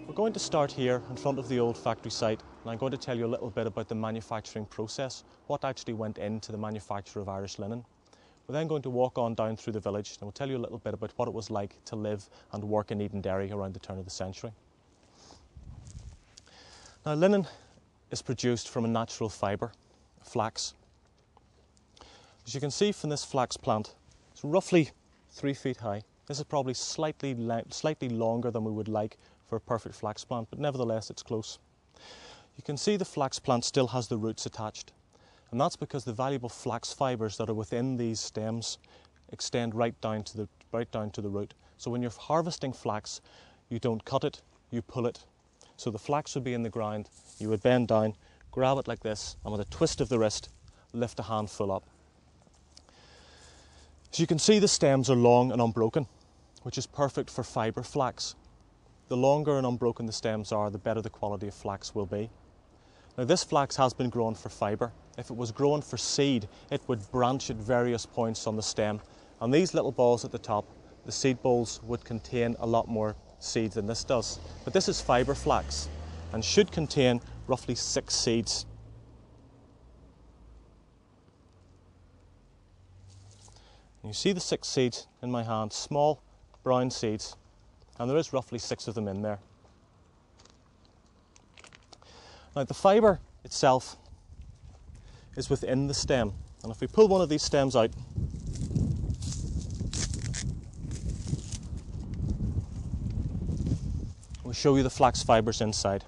We're going to start here in front of the old factory site, and I'm going to tell you a little bit about the manufacturing process, what actually went into the manufacture of Irish linen. We're then going to walk on down through the village and we'll tell you a little bit about what it was like to live and work in Endenderry around the turn of the century. Now, linen is produced from a natural fibre, flax. As you can see from this flax plant, it's roughly 3 feet high. This is probably slightly longer than we would like for a perfect flax plant, but nevertheless it's close. You can see the flax plant still has the roots attached, and that's because the valuable flax fibres that are within these stems extend right down to the root. So when you're harvesting flax, you don't cut it, you pull it. So the flax would be in the ground, you would bend down, grab it like this, and with a twist of the wrist, lift a handful up. As you can see, the stems are long and unbroken, which is perfect for fibre flax. The longer and unbroken the stems are, the better the quality of flax will be. Now, this flax has been grown for fibre. If it was grown for seed, it would branch at various points on the stem. And these little balls at the top, the seed balls, would contain a lot more seeds than this does. But this is fibre flax and should contain roughly 6 seeds. And you see the 6 seeds in my hand, small brown seeds, and there is roughly 6 of them in there. Now, the fibre itself is within the stem, and if we pull one of these stems out, we'll show you the flax fibres inside.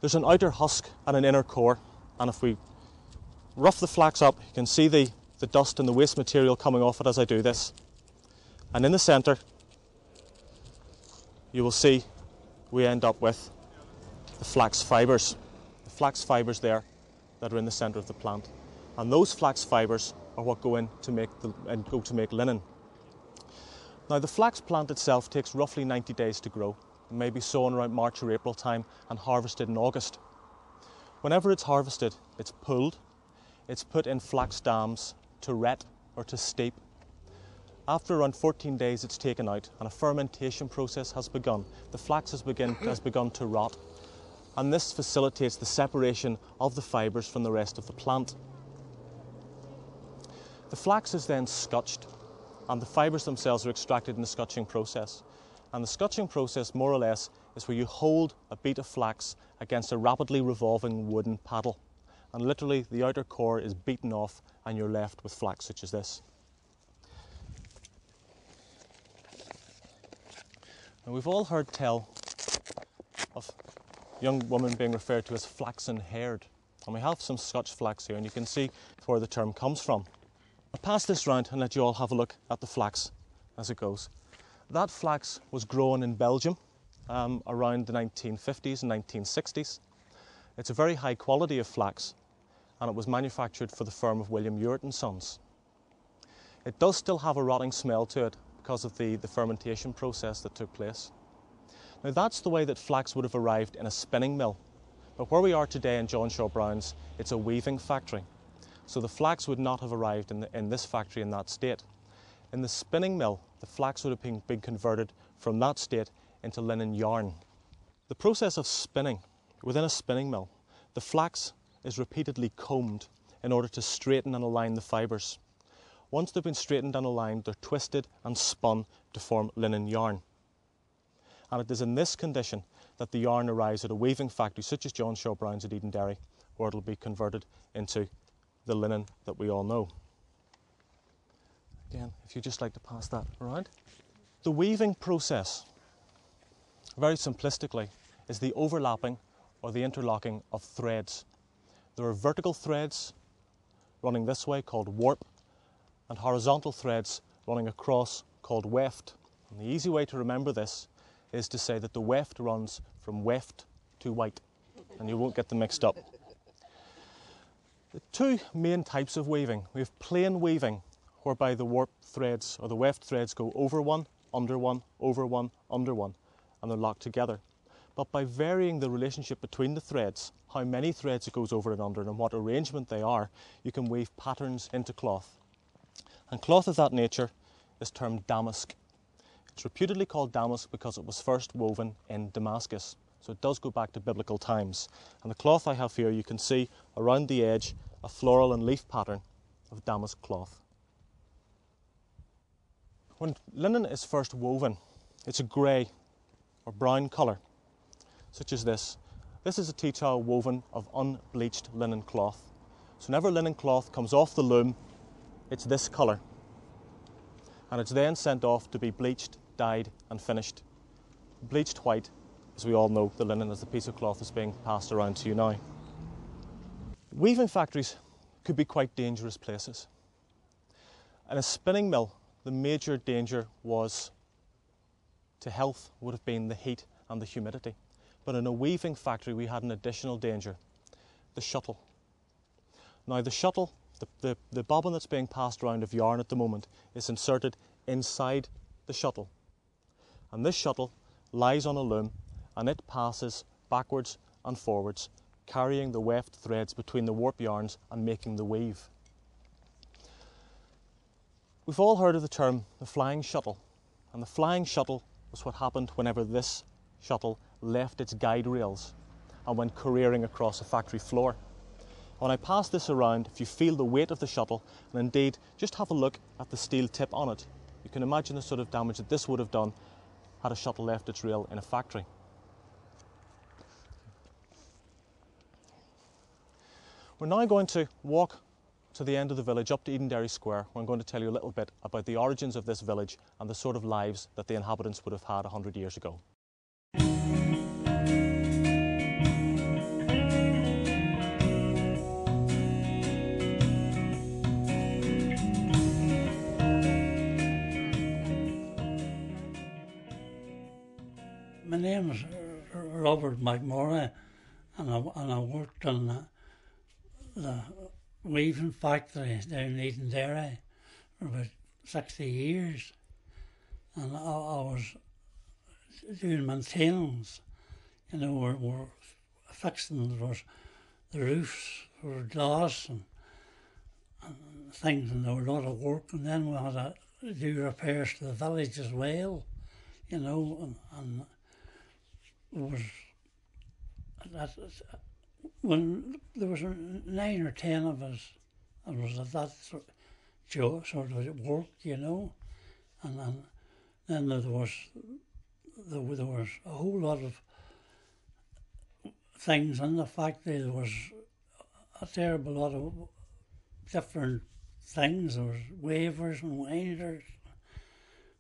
There's an outer husk and an inner core, and if we rough the flax up, you can see the dust and the waste material coming off it as I do this. And in the centre, you will see we end up with the flax fibres. The flax fibres there that are in the centre of the plant. And those flax fibres are what go in to make linen. Now, the flax plant itself takes roughly 90 days to grow. It may be sown around March or April time and harvested in August. Whenever it's harvested, it's pulled, it's put in flax dams to ret or to steep. After around 14 days it's taken out and a fermentation process has begun. The flax has begun to rot, and this facilitates the separation of the fibres from the rest of the plant. The flax is then scotched and the fibres themselves are extracted in the scotching process. And the scotching process, more or less, is where you hold a bead of flax against a rapidly revolving wooden paddle. And literally the outer core is beaten off and you're left with flax such as this. Now, we've all heard tell of young women being referred to as flaxen haired, and we have some Scotch flax here and you can see where the term comes from. I'll pass this round and let you all have a look at the flax as it goes. That flax was grown in Belgium around the 1950s and 1960s. It's a very high quality of flax, and it was manufactured for the firm of William Ewart and Sons. It does still have a rotting smell to it because of the fermentation process that took place. Now, that's the way that flax would have arrived in a spinning mill. But where we are today in John Shaw Brown's, it's a weaving factory. So the flax would not have arrived in this factory in that state. In the spinning mill, the flax would have been converted from that state into linen yarn. The process of spinning, within a spinning mill, the flax is repeatedly combed in order to straighten and align the fibres. Once they've been straightened and aligned, they're twisted and spun to form linen yarn. And it is in this condition that the yarn arrives at a weaving factory such as John Shaw Brown's at Endenderry, where it'll be converted into the linen that we all know. Again, if you'd just like to pass that around. The weaving process, very simplistically, is the overlapping or the interlocking of threads. There are vertical threads running this way called warp, and horizontal threads running across called weft. And the easy way to remember this is to say that the weft runs from weft to white, and you won't get them mixed up. The two main types of weaving. We have plain weaving, whereby the warp threads or the weft threads go over one, under one, over one, under one, and they're locked together. But by varying the relationship between the threads, how many threads it goes over and under and what arrangement they are, you can weave patterns into cloth. And cloth of that nature is termed damask. It's reputedly called damask because it was first woven in Damascus, so it does go back to biblical times. And the cloth I have here, you can see around the edge a floral and leaf pattern of damask cloth. When linen is first woven, it's a grey or brown colour, such as this. This is a tea towel woven of unbleached linen cloth. So whenever linen cloth comes off the loom, it's this colour. And it's then sent off to be bleached, dyed and finished. Bleached white, as we all know, the linen as the piece of cloth is being passed around to you now. Weaving factories could be quite dangerous places. In a spinning mill, the major danger was to health would have been the heat and the humidity. But in a weaving factory we had an additional danger, the shuttle. Now the shuttle, the bobbin that's being passed around of yarn at the moment is inserted inside the shuttle. And this shuttle lies on a loom and it passes backwards and forwards, carrying the weft threads between the warp yarns and making the weave. We've all heard of the term the flying shuttle, and the flying shuttle was what happened whenever this shuttle left its guide rails and went careering across a factory floor. When I pass this around, if you feel the weight of the shuttle, and indeed just have a look at the steel tip on it, you can imagine the sort of damage that this would have done had a shuttle left its rail in a factory. We're now going to walk to the end of the village, up to Endenderry Square, where I'm going to tell you a little bit about the origins of this village and the sort of lives that the inhabitants would have had 100 years ago. My name is Robert McMurray, and I worked on the weaving factory down in Endenderry for about 60 years. And I was doing maintenance. You know, we're fixing the roofs for glass and things, and there were a lot of work. And then we had to do repairs to the village as well, you know, and when there was 9 or 10 of us, it was at that sort of work, you know, and then there was a whole lot of things in the factory. There was a terrible lot of different things. There was wavers and winders,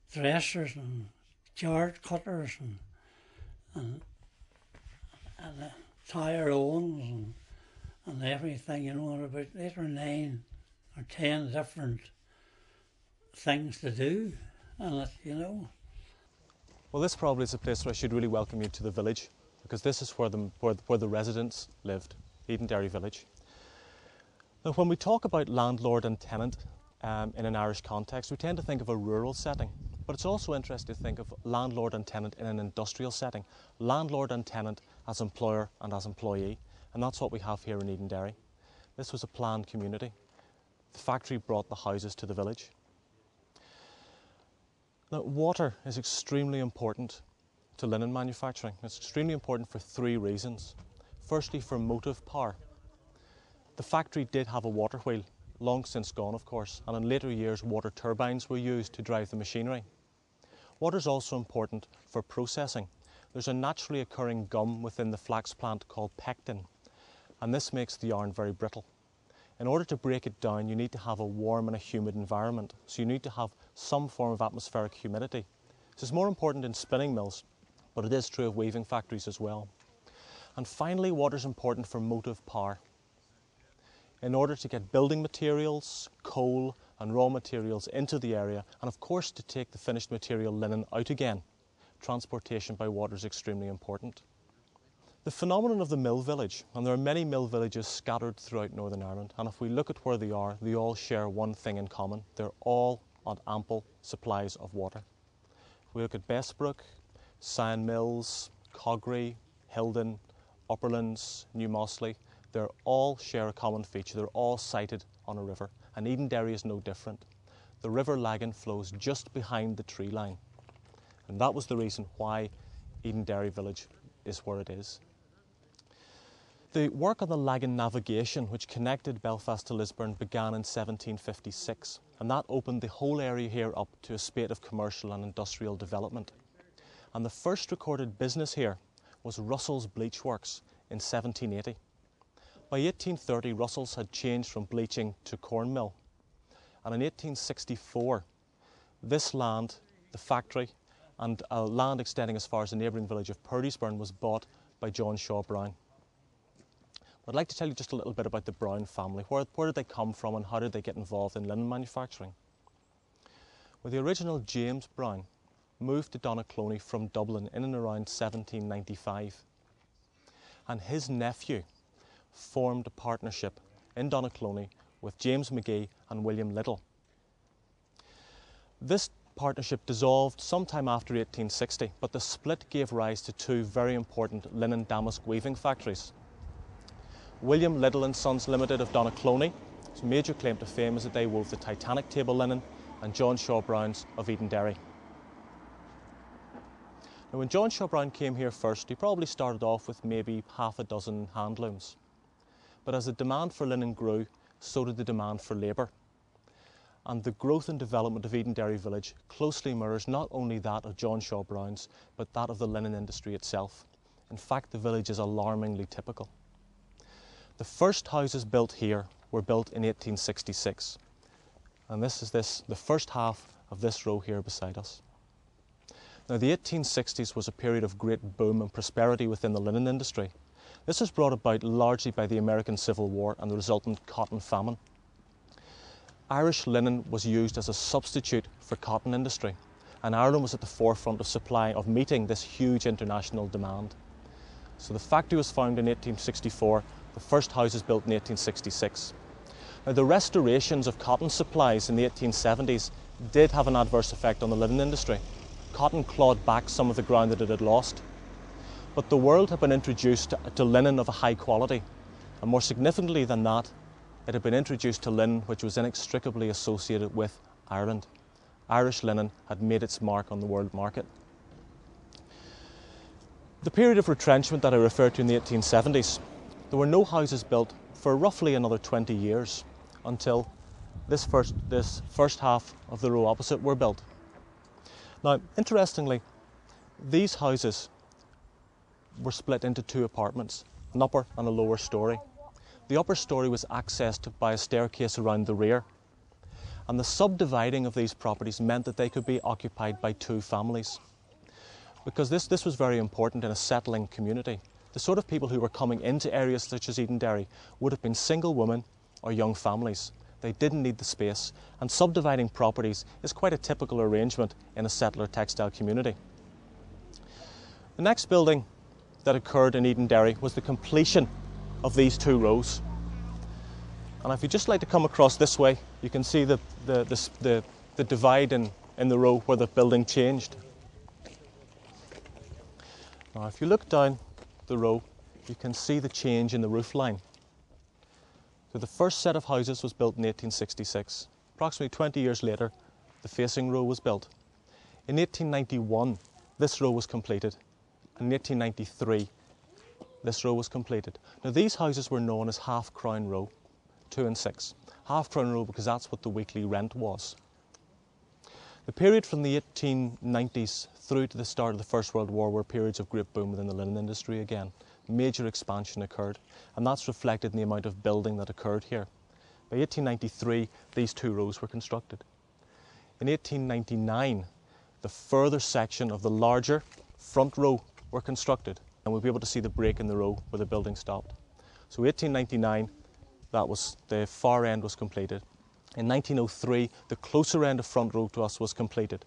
threshers and chart cutters and tire ovens and everything, you know. There were about 8 or 9 or 10 different things to do in it, you know. Well, this probably is a place where I should really welcome you to the village, because this is where the residents lived, Endenderry village. Now, when we talk about landlord and tenant in an Irish context, we tend to think of a rural setting, but it's also interesting to think of landlord and tenant in an industrial setting. Landlord and tenant as employer and as employee, and that's what we have here in Endenderry. This was a planned community. The factory brought the houses to the village. Now, water is extremely important to linen manufacturing. It's extremely important for 3 reasons. Firstly, for motive power. The factory did have a water wheel, long since gone of course, and in later years water turbines were used to drive the machinery. Water is also important for processing. There's a naturally occurring gum within the flax plant called pectin, and this makes the yarn very brittle. In order to break it down, you need to have a warm and a humid environment, so you need to have some form of atmospheric humidity. This is more important in spinning mills, but it is true of weaving factories as well. And finally, water is important for motive power. In order to get building materials, coal and raw materials into the area, and of course to take the finished material linen out again, transportation by water is extremely important. The phenomenon of the mill village, and there are many mill villages scattered throughout Northern Ireland, and if we look at where they all share one thing in common. They're all on ample supplies of water. If we look at Bessbrook, Sion Mills, Coggery, Hildon, Upperlands, New Mossley, they all share a common feature. They're all sited on a river, and Endenderry is no different. The River Lagan flows just behind the tree line. And that was the reason why Endenderry village is where it is. The work on the Lagan navigation, which connected Belfast to Lisburn, began in 1756, and that opened the whole area here up to a spate of commercial and industrial development. And the first recorded business here was Russell's Bleach Works in 1780. By 1830, Russell's had changed from bleaching to corn mill, and in 1864, this land, the factory, and land extending as far as the neighbouring village of Purdysburn was bought by John Shaw Brown. I'd like to tell you just a little bit about the Brown family. Where did they come from and how did they get involved in linen manufacturing? Well, the original James Brown moved to Donaghcloney from Dublin in and around 1795. And his nephew formed a partnership in Donaghcloney with James McGee and William Little. This partnership dissolved sometime after 1860, but the split gave rise to two very important linen damask weaving factories. William Little and Sons Limited of Donaghcloney, whose major claim to fame is that they wove the Titanic table linen, and John Shaw Brown's of Endenderry. Now, when John Shaw Brown came here first, he probably started off with maybe half a dozen hand looms. But as the demand for linen grew, so did the demand for labour. And the growth and development of Endenderry village closely mirrors not only that of John Shaw Brown's, but that of the linen industry itself. In fact, the village is alarmingly typical. The first houses built here were built in 1866. And this is the first half of this row here beside us. Now, the 1860s was a period of great boom and prosperity within the linen industry. This was brought about largely by the American Civil War and the resultant cotton famine. Irish linen was used as a substitute for cotton industry, and Ireland was at the forefront of meeting this huge international demand. So the factory was founded in 1864, the first houses built in 1866. Now, the restorations of cotton supplies in the 1870s did have an adverse effect on the linen industry. Cotton clawed back some of the ground that it had lost. But the world had been introduced to linen of a high quality, and more significantly than that, it had been introduced to linen which was inextricably associated with Ireland. Irish linen had made its mark on the world market. The period of retrenchment that I referred to in the 1870s, there were no houses built for roughly another 20 years until this first half of the row opposite were built. Now, interestingly, these houses were split into two apartments, an upper and a lower story. The upper story was accessed by a staircase around the rear, and the subdividing of these properties meant that they could be occupied by two families. Because this was very important in a settling community. The sort of people who were coming into areas such as Endenderry would have been single women or young families. They didn't need the space, and subdividing properties is quite a typical arrangement in a settler textile community. The next building that occurred in Endenderry was the completion of these two rows. And if you'd just like to come across this way, you can see the divide in the row where the building changed. Now, if you look down the row, you can see the change in the roof line. So the first set of houses was built in 1866. Approximately 20 years later, the facing row was built. In 1891, this row was completed. In 1893, this row was completed. Now, these houses were known as half-crown row, 2 and 6. Half-crown row because that's what the weekly rent was. The period from the 1890s through to the start of the First World War were periods of great boom within the linen industry again. Major expansion occurred, and that's reflected in the amount of building that occurred here. By 1893, these two rows were constructed. In 1899, the further section of the larger front row were constructed, and we'll be able to see the break in the row where the building stopped. So 1899, the far end was completed. In 1903, the closer end of front row to us was completed.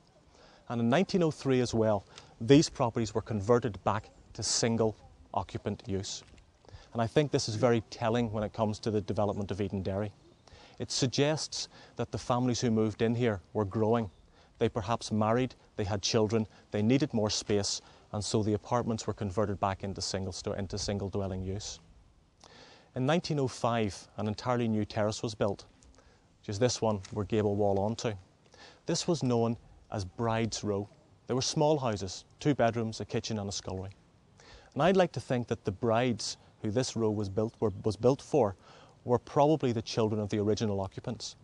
And in 1903 as well, these properties were converted back to single occupant use. And I think this is very telling when it comes to the development of Endenderry. It suggests that the families who moved in here were growing. They perhaps married, they had children, they needed more space, and so the apartments were converted back into single dwelling use. In 1905, an entirely new terrace was built, which is this one we're gable wall onto. This was known as Bride's Row. They were small houses, 2 bedrooms, a kitchen and a scullery. And I'd like to think that the brides who this row was built for were probably the children of the original occupants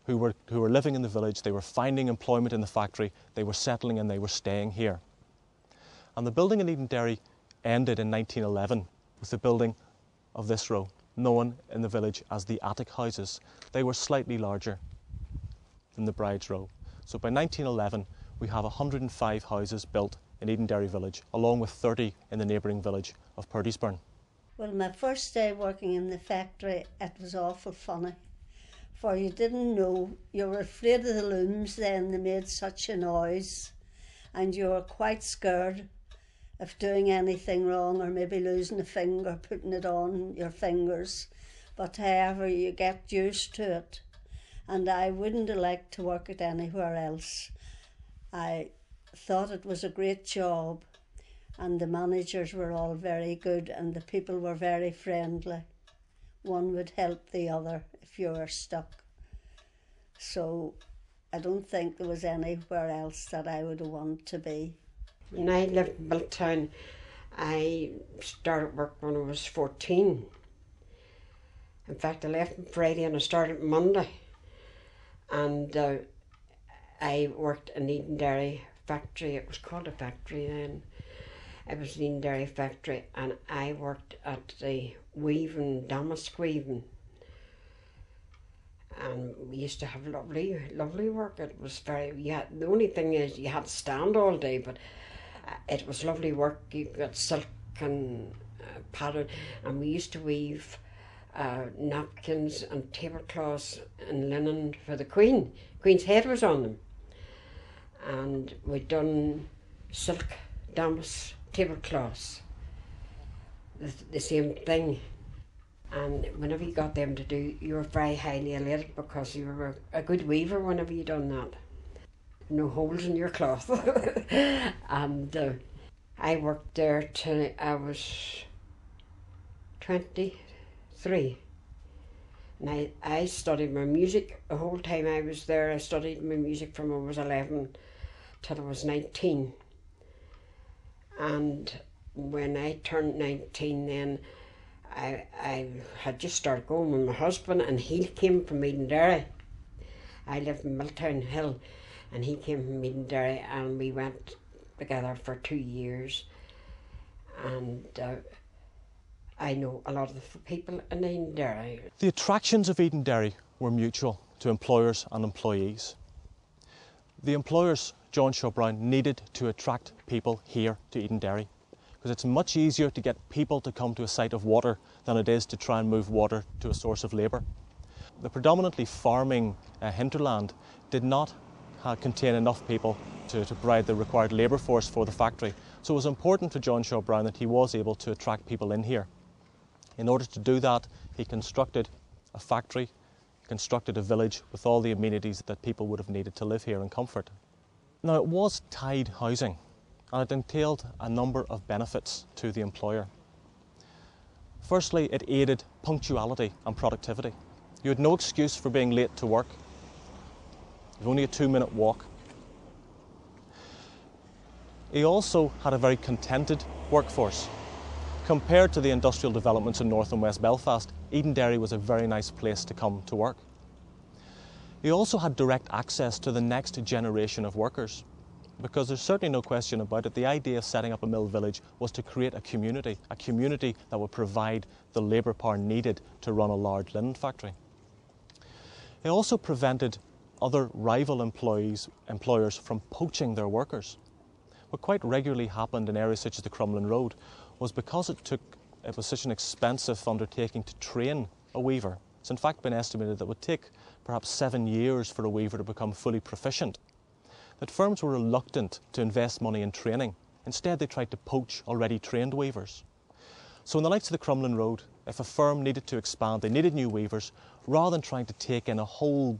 who were living in the village. They were finding employment in the factory, they were settling and they were staying here. And the building in Endenderry ended in 1911 with the building of this row, known in the village as the attic houses. They were slightly larger than the bride's row. So by 1911 we have 105 houses built in Endenderry village, along with 30 in the neighbouring village of Purdysburn. Well, my first day working in the factory, it was awful funny. For you didn't know, you were afraid of the looms then, they made such a noise, and you were quite scared of doing anything wrong or maybe losing a finger, putting it on your fingers. But however, you get used to it, and I wouldn't have liked to work it anywhere else. I thought it was a great job, and the managers were all very good and the people were very friendly. One would help the other if you were stuck. So I don't think there was anywhere else that I would want to be. When I lived in Milltown, I started work when I was 14. In fact, I left on Friday and I started Monday. And I worked in Endenderry factory. It was called a factory then. It was the Endenderry factory, and I worked at the weaving, damask weaving. And we used to have lovely work. It was the only thing is you had to stand all day, but it was lovely work. You got silk and pattern, and we used to weave napkins and tablecloths and linen for the Queen. Queen's head was on them. And we'd done silk, damask, tablecloths, the same thing. And whenever you got them to do, you were very highly elated because you were a good weaver whenever you done that. No holes in your cloth. And I worked there till I was 23. And I studied my music the whole time I was there. I studied my music from I was 11 till I was 19. And when I turned 19 then, I had just started going with my husband, and he came from Endenderry. I lived in Milltown Hill, and he came from Endenderry, and we went together for 2 years. And I know a lot of the people in Endenderry. The attractions of Endenderry were mutual to employers and employees. The employers, John Shaw Brown, needed to attract people here to Endenderry, because it's much easier to get people to come to a site of water than it is to try and move water to a source of labour. The predominantly farming hinterland did not contain enough people to provide the required labour force for the factory, so it was important to John Shaw Brown that he was able to attract people in here. In order to do that, he constructed a factory, constructed a village with all the amenities that people would have needed to live here in comfort. Now, it was tied housing, and it entailed a number of benefits to the employer. Firstly, it aided punctuality and productivity. You had no excuse for being late to work. You've only a 2-minute walk. He also had a very contented workforce. Compared to the industrial developments in North and West Belfast, Endenderry was a very nice place to come to work. He also had direct access to the next generation of workers, because there's certainly no question about it, the idea of setting up a mill village was to create a community that would provide the labour power needed to run a large linen factory. It also prevented other rival employers from poaching their workers. What quite regularly happened in areas such as the Crumlin Road was because it was such an expensive undertaking to train a weaver. It's in fact been estimated that it would take perhaps 7 years for a weaver to become fully proficient, that firms were reluctant to invest money in training. Instead, they tried to poach already trained weavers. So in the likes of the Crumlin Road, if a firm needed to expand, they needed new weavers, rather than trying to take in a whole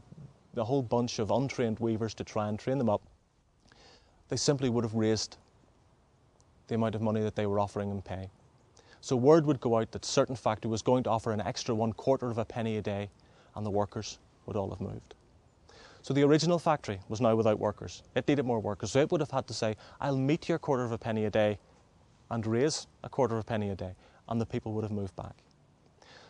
bunch of untrained weavers to try and train them up, they simply would have raised the amount of money that they were offering in pay. So word would go out that certain factory was going to offer an extra 1/4 of a penny a day, and the workers would all have moved. So the original factory was now without workers. It needed more workers. So it would have had to say, I'll meet your quarter of a penny a day and raise a quarter of a penny a day. And the people would have moved back.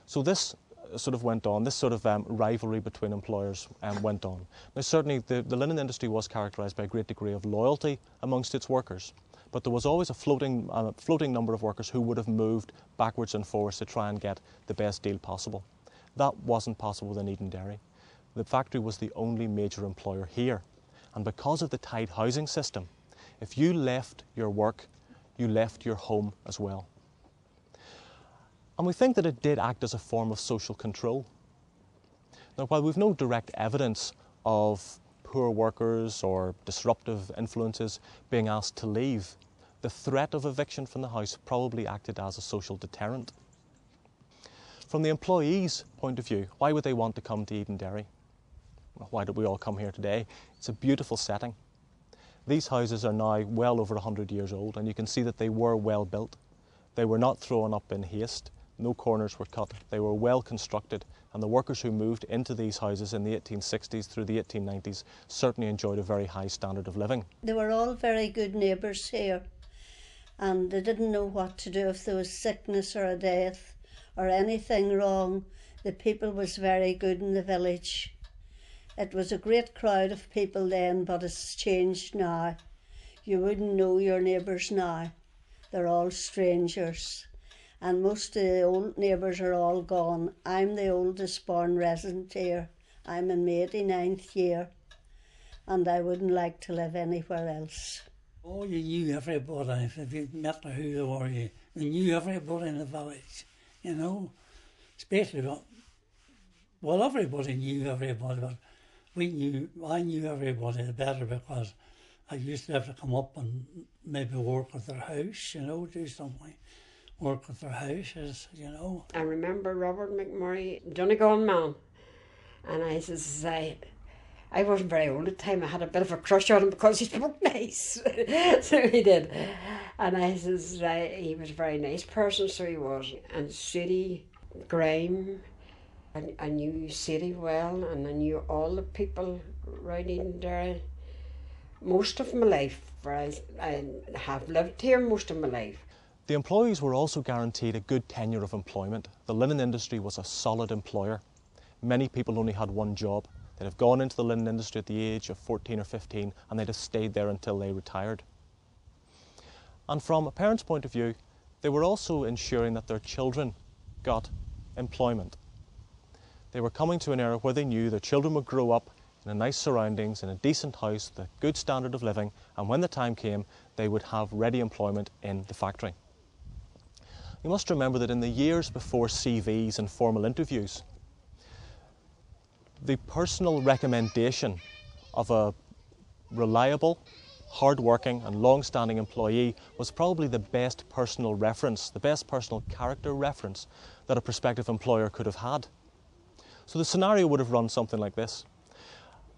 So this sort of went on, this sort of rivalry between employers went on. Now certainly the linen industry was characterised by a great degree of loyalty amongst its workers, but there was always a floating number of workers who would have moved backwards and forwards to try and get the best deal possible. That wasn't possible in Endenderry. The factory was the only major employer here, and because of the tied housing system, if you left your work, you left your home as well. And we think that it did act as a form of social control. Now, while we've no direct evidence of poor workers or disruptive influences being asked to leave, the threat of eviction from the house probably acted as a social deterrent. From the employees' point of view, why would they want to come to Endenderry? Well, why did we all come here today? It's a beautiful setting. These houses are now well over 100 years old, and you can see that they were well built. They were not thrown up in haste. No corners were cut. They were well constructed, and the workers who moved into these houses in the 1860s through the 1890s certainly enjoyed a very high standard of living. They were all very good neighbours here, and they didn't know what to do if there was sickness or a death or anything wrong. The people was very good in the village. It was a great crowd of people then, but it's changed now. You wouldn't know your neighbours now. They're all strangers. And most of the old neighbours are all gone. I'm the oldest born resident here. I'm in my 89th year, and I wouldn't like to live anywhere else. Oh, you knew everybody. If you met who they were, you knew everybody in the village, you know. Especially, well, everybody knew everybody, but I knew everybody the better because I used to have to come up and maybe work at their house, you know, do something. Work at their houses, you know. I remember Robert McMurray, Donegal man, and I says, I wasn't very old at the time. I had a bit of a crush on him because he spoke nice. So he did. And I says, he was a very nice person, so he was. And Sadie, Graham, I knew Sadie well, and I knew all the people right in there. Most of my life, whereas I have lived here most of my life. The employees were also guaranteed a good tenure of employment. The linen industry was a solid employer. Many people only had one job. They'd have gone into the linen industry at the age of 14 or 15 and they'd have stayed there until they retired. And from a parent's point of view, they were also ensuring that their children got employment. They were coming to an era where they knew their children would grow up in a nice surroundings, in a decent house, with a good standard of living, and when the time came, they would have ready employment in the factory. You must remember that in the years before CVs and formal interviews, the personal recommendation of a reliable, hard-working and long-standing employee was probably the best personal reference, the best personal character reference that a prospective employer could have had. So the scenario would have run something like this.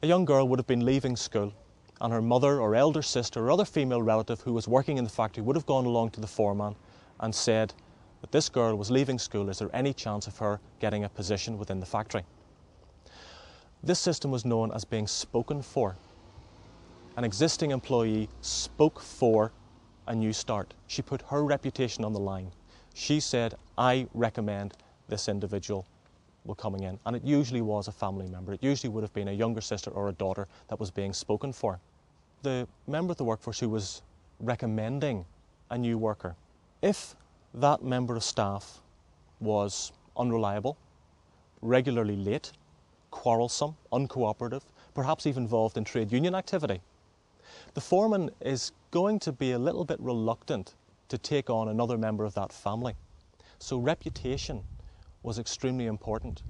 A young girl would have been leaving school, and her mother or elder sister or other female relative who was working in the factory would have gone along to the foreman and said that this girl was leaving school, is there any chance of her getting a position within the factory? This system was known as being spoken for. An existing employee spoke for a new start. She put her reputation on the line. She said, I recommend this individual will coming in. And it usually was a family member. It usually would have been a younger sister or a daughter that was being spoken for. The member of the workforce who was recommending a new worker, if that member of staff was unreliable, regularly late, quarrelsome, uncooperative, perhaps even involved in trade union activity, the foreman is going to be a little bit reluctant to take on another member of that family. So reputation was extremely important.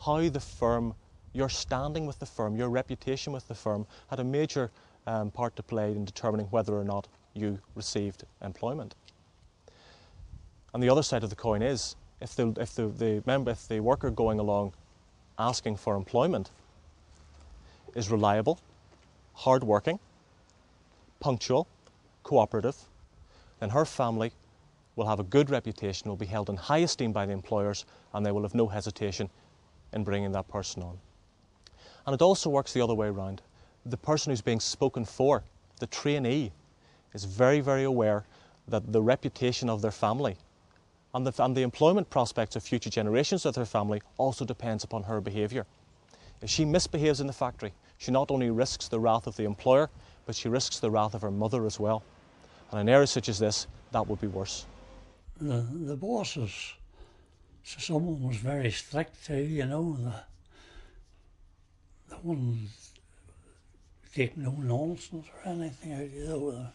How the firm, your standing with the firm, your reputation with the firm had a major part to play in determining whether or not you received employment. And the other side of the coin is, if the worker going along asking for employment is reliable, hard-working, punctual, cooperative, then her family will have a good reputation, will be held in high esteem by the employers, and they will have no hesitation in bringing that person on. And it also works the other way around. The person who's being spoken for, the trainee, is very, very aware that the reputation of their family and the employment prospects of future generations of their family also depends upon her behaviour. If she misbehaves in the factory, she not only risks the wrath of the employer, but she risks the wrath of her mother as well. And in areas such as this, that would be worse. The bosses, so someone was very strict too, you know, the one take no nonsense or anything out, you know.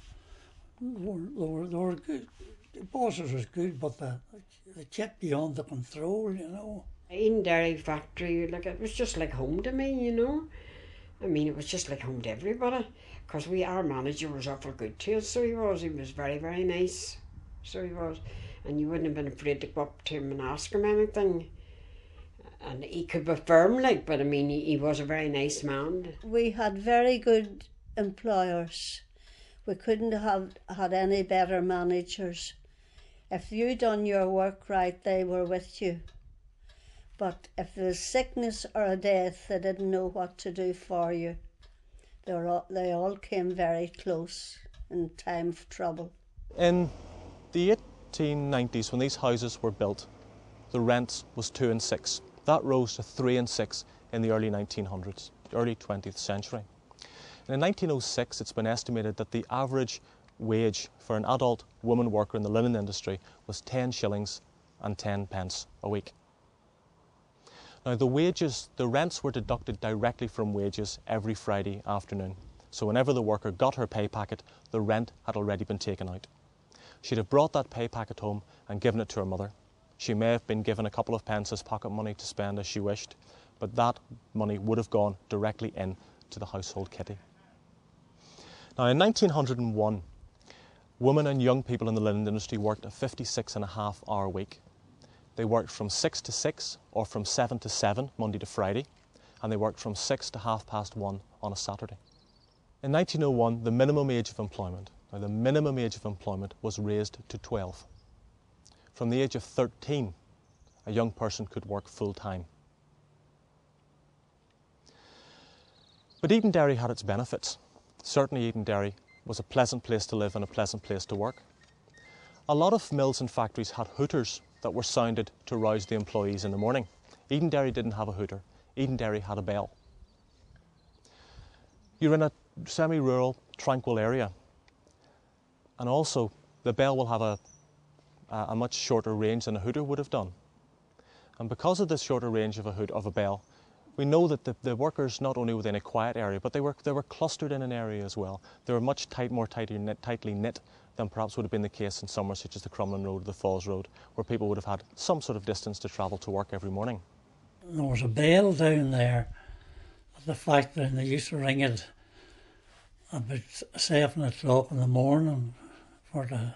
They were good. The bosses was good, but they kept beyond the control, you know. Endenderry factory, like, it was just like home to me, you know. I mean, it was just like home to everybody, because our manager was awful good to us, so he was very, very nice, so he was, and you wouldn't have been afraid to go up to him and ask him anything, and he could be firm, like, but I mean, he was a very nice man. We had very good employers. We couldn't have had any better managers. If you done your work right, they were with you. But if there was sickness or a death, they didn't know what to do for you. They all came very close in time of trouble. In the 1890s, when these houses were built, the rent was 2 and 6. That rose to 3 and 6 in the early 1900s, early 20th century. And in 1906, it's been estimated that the average wage for an adult woman worker in the linen industry was 10 shillings and 10 pence a week. Now the rents were deducted directly from wages every Friday afternoon. So whenever the worker got her pay packet, the rent had already been taken out. She'd have brought that pay packet home and given it to her mother. She may have been given a couple of pence as pocket money to spend as she wished, but that money would have gone directly in to the household kitty. Now in 1901, women and young people in the linen industry worked a 56.5-hour week. They worked from 6 to 6 or from 7 to 7, Monday to Friday, and they worked from 6 to 1:30 on a Saturday. In 1901, the minimum age of employment, was raised to 12. From the age of 13, a young person could work full-time. But Endenderry had its benefits. Certainly Endenderry was a pleasant place to live and a pleasant place to work. A lot of mills and factories had hooters that were sounded to rouse the employees in the morning. Endenderry didn't have a hooter. Endenderry had a bell. You're in a semi-rural, tranquil area, and also the bell will have a much shorter range than a hooter would have done. And because of this shorter range of a bell, we know that the workers, not only within a quiet area, but they were clustered in an area as well. They were much more tightly knit than perhaps would have been the case in somewhere such as the Crumlin Road or the Falls Road, where people would have had some sort of distance to travel to work every morning. There was a bell down there at the factory, and they used to ring it about 7 o'clock in the morning for to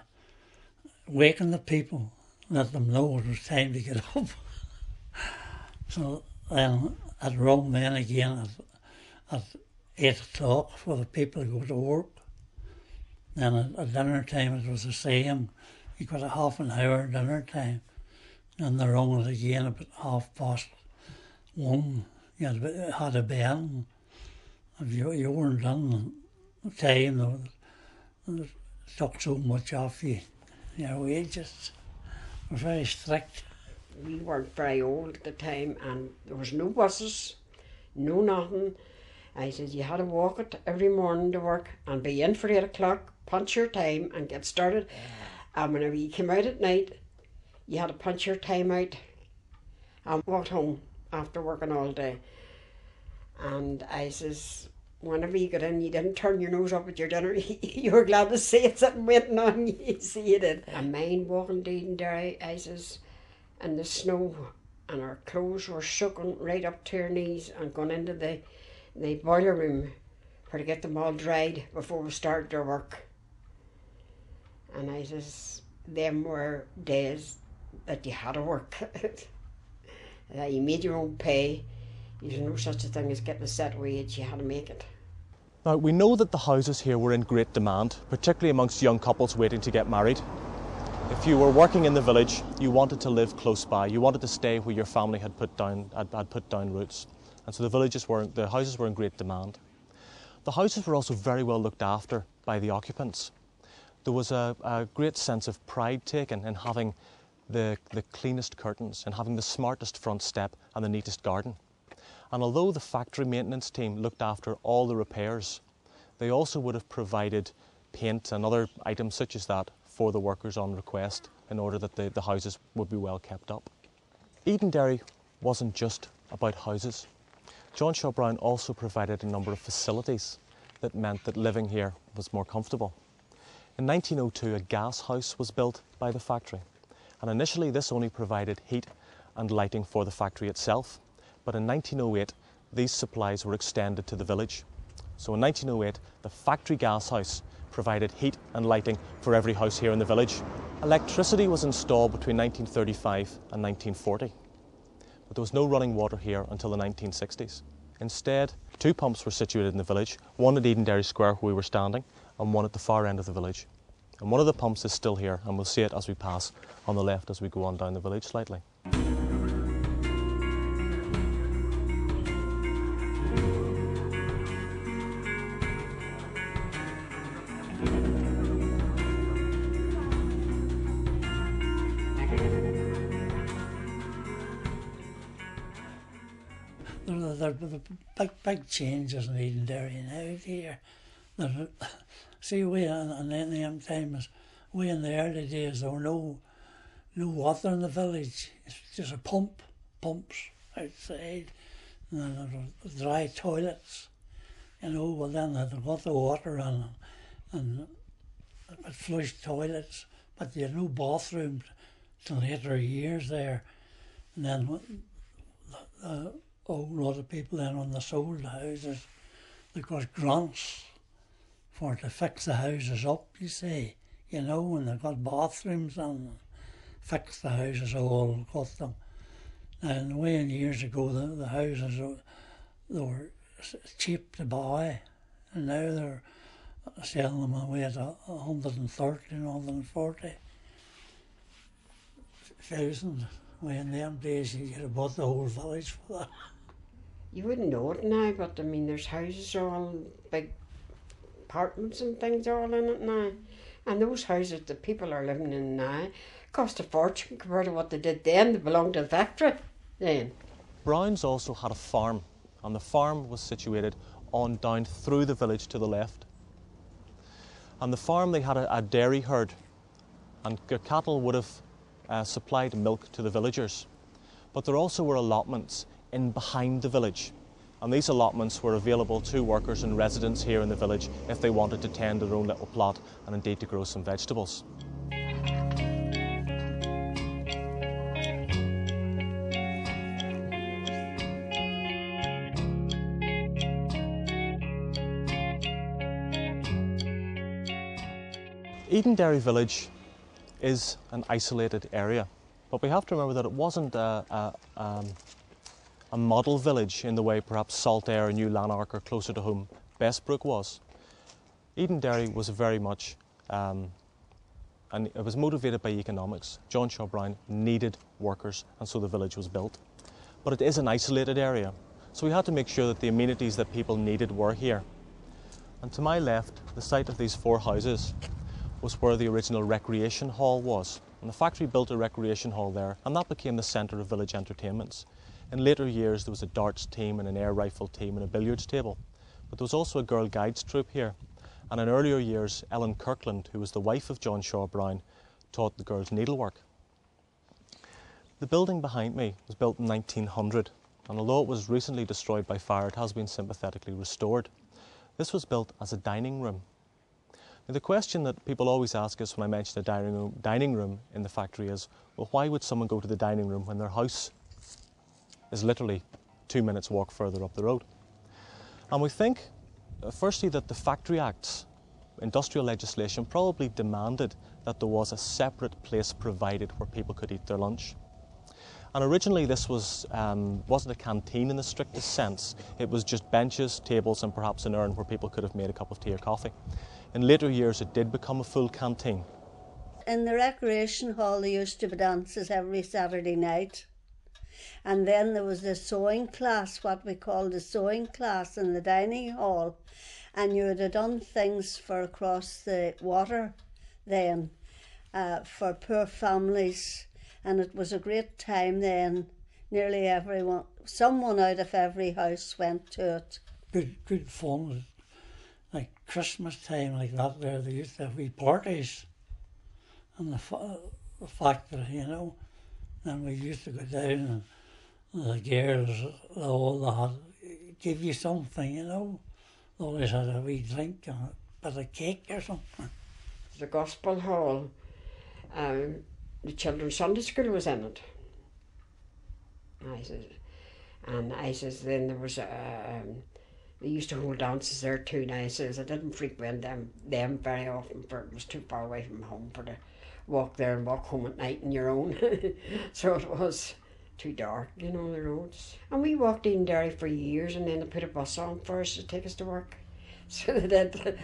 waken the people, let them know it was time to get up. So then I'd rung then again at 8 o'clock for the people to go to work. Then at dinner time it was the same. You got a half an hour dinner time. And they rung it again about 1:30. You had a bell. If you weren't done the time, they took so much off you, your wages. They were very strict. We weren't very old at the time, and there was no buses, no nothing. I said you had to walk it every morning to work and be in for 8 o'clock, punch your time and get started. And whenever you came out at night, you had to punch your time out and walk home after working all day. And I says, whenever you got in, you didn't turn your nose up at your dinner. You were glad to see it sitting waiting on you. You see it did. I mind walking to Endenderry, I says, in the snow, and our clothes were soaking right up to our knees, and going into the boiler room for to get them all dried before we started our work. And I says, them were days that you had to work. That you made your own pay. There's no such a thing as getting a set wage, you had to make it. Now, we know that the houses here were in great demand, particularly amongst young couples waiting to get married. If you were working in the village, you wanted to live close by. You wanted to stay where your family had put down roots. and so the houses were in great demand. The houses were also very well looked after by the occupants. There was a great sense of pride taken in having the cleanest curtains and having the smartest front step and the neatest garden. And although the factory maintenance team looked after all the repairs, they also would have provided paint and other items such as that for the workers on request in order that the houses would be well kept up. Endenderry wasn't just about houses. John Shaw Brown also provided a number of facilities that meant that living here was more comfortable. In 1902, a gas house was built by the factory, and initially this only provided heat and lighting for the factory itself, but in 1908 these supplies were extended to the village. So in 1908 the factory gas house provided heat and lighting for every house here in the village. Electricity was installed between 1935 and 1940, but there was no running water here until the 1960s. Instead, 2 pumps were situated in the village, one at Endenderry Square where we were standing, and one at the far end of the village. And one of the pumps is still here, and we'll see it as we pass on the left as we go on down the village slightly. There are big changes in Endenderry now here. See, we in them times, we in the early days, there were no water in the village. It's just pumps outside, and then there were dry toilets. You know, well then they got the water and flushed toilets, but they had no bathrooms till later years there. And then a lot of people then when they sold the houses, they got grants to fix the houses up, you see, you know, and they got bathrooms and fixed the houses all, got them. And way in years ago, the houses, they were cheap to buy, and now they're selling them away at 130, 140,000. Way in them days, you could have bought the whole village for that. You wouldn't know it now, but I mean, there's houses all big apartments and things all in it now. And those houses that people are living in now cost a fortune compared to what they did then. They belonged to the factory then. Browns also had a farm, and the farm was situated on down through the village to the left. On the farm they had a dairy herd, and their cattle would have supplied milk to the villagers. But there also were allotments in behind the village, and these allotments were available to workers and residents here in the village if they wanted to tend their own little plot and indeed to grow some vegetables. Endenderry village is an isolated area, but we have to remember that it wasn't a model village in the way perhaps Saltaire, New Lanark or closer to home Bessbrook was. Endenderry was very much, and it was motivated by economics. John Shaw Brown needed workers, and so the village was built. But it is an isolated area, so we had to make sure that the amenities that people needed were here. And to my left, the site of these 4 houses was where the original recreation hall was. And the factory built a recreation hall there, and that became the centre of village entertainments. In later years there was a darts team and an air rifle team and a billiards table. But there was also a girl guides troupe here. And in earlier years, Ellen Kirkland, who was the wife of John Shaw Brown, taught the girls needlework. The building behind me was built in 1900, and although it was recently destroyed by fire, it has been sympathetically restored. This was built as a dining room. Now, the question that people always ask us when I mention a dining room in the factory is, well, why would someone go to the dining room when their house is literally 2 minutes walk further up the road? And we think, firstly, that the Factory Act's industrial legislation probably demanded that there was a separate place provided where people could eat their lunch. And originally this wasn't a canteen in the strictest sense. It was just benches, tables and perhaps an urn where people could have made a cup of tea or coffee. In later years it did become a full canteen. In the recreation hall there used to be dances every Saturday night. And then there was the sewing class, what we call the sewing class in the dining hall. And you would have done things for across the water then for poor families. And it was a great time then. Nearly everyone, someone out of every house went to it. Good fun. Like Christmas time like that, where they used to have wee parties in the factory, you know. And we used to go down and the girls, they had give you something, you know. They always had a wee drink and a bit of cake or something. The Gospel Hall, the Children's Sunday School was in it. I says then there was they used to hold dances there too. And I says I didn't frequent them very often, for it was too far away from home for to walk there and walk home at night on your own. So it was too dark, you know, the roads. And we walked in Derry for years, and then they put a bus on for us to take us to work. So they did.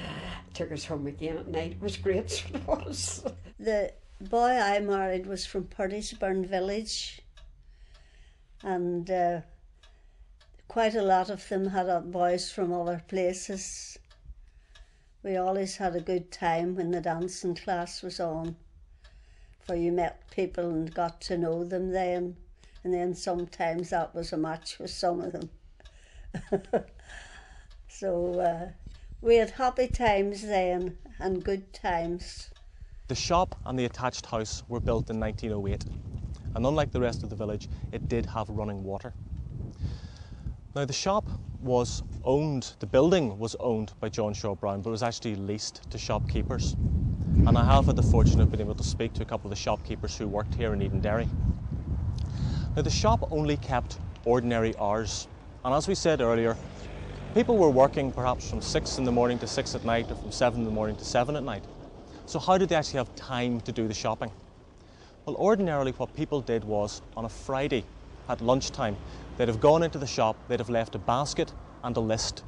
Took us home again at night. It was great, so it was. The boy I married was from Purtisburn village, and quite a lot of them had boys from other places. We always had a good time when the dancing class was on, for you met people and got to know them then, and then sometimes that was a match with some of them. So we had happy times then and good times. The shop and the attached house were built in 1908, and unlike the rest of the village, it did have running water. Now the shop was owned, the building was owned by John Shaw Brown, but it was actually leased to shopkeepers. And I have had the fortune of being able to speak to a couple of the shopkeepers who worked here in Endenderry. Now the shop only kept ordinary hours, and as we said earlier, people were working perhaps from 6 in the morning to 6 at night, or from 7 in the morning to 7 at night. So how did they actually have time to do the shopping? Well, ordinarily what people did was, on a Friday at lunchtime, they'd have gone into the shop, they'd have left a basket and a list.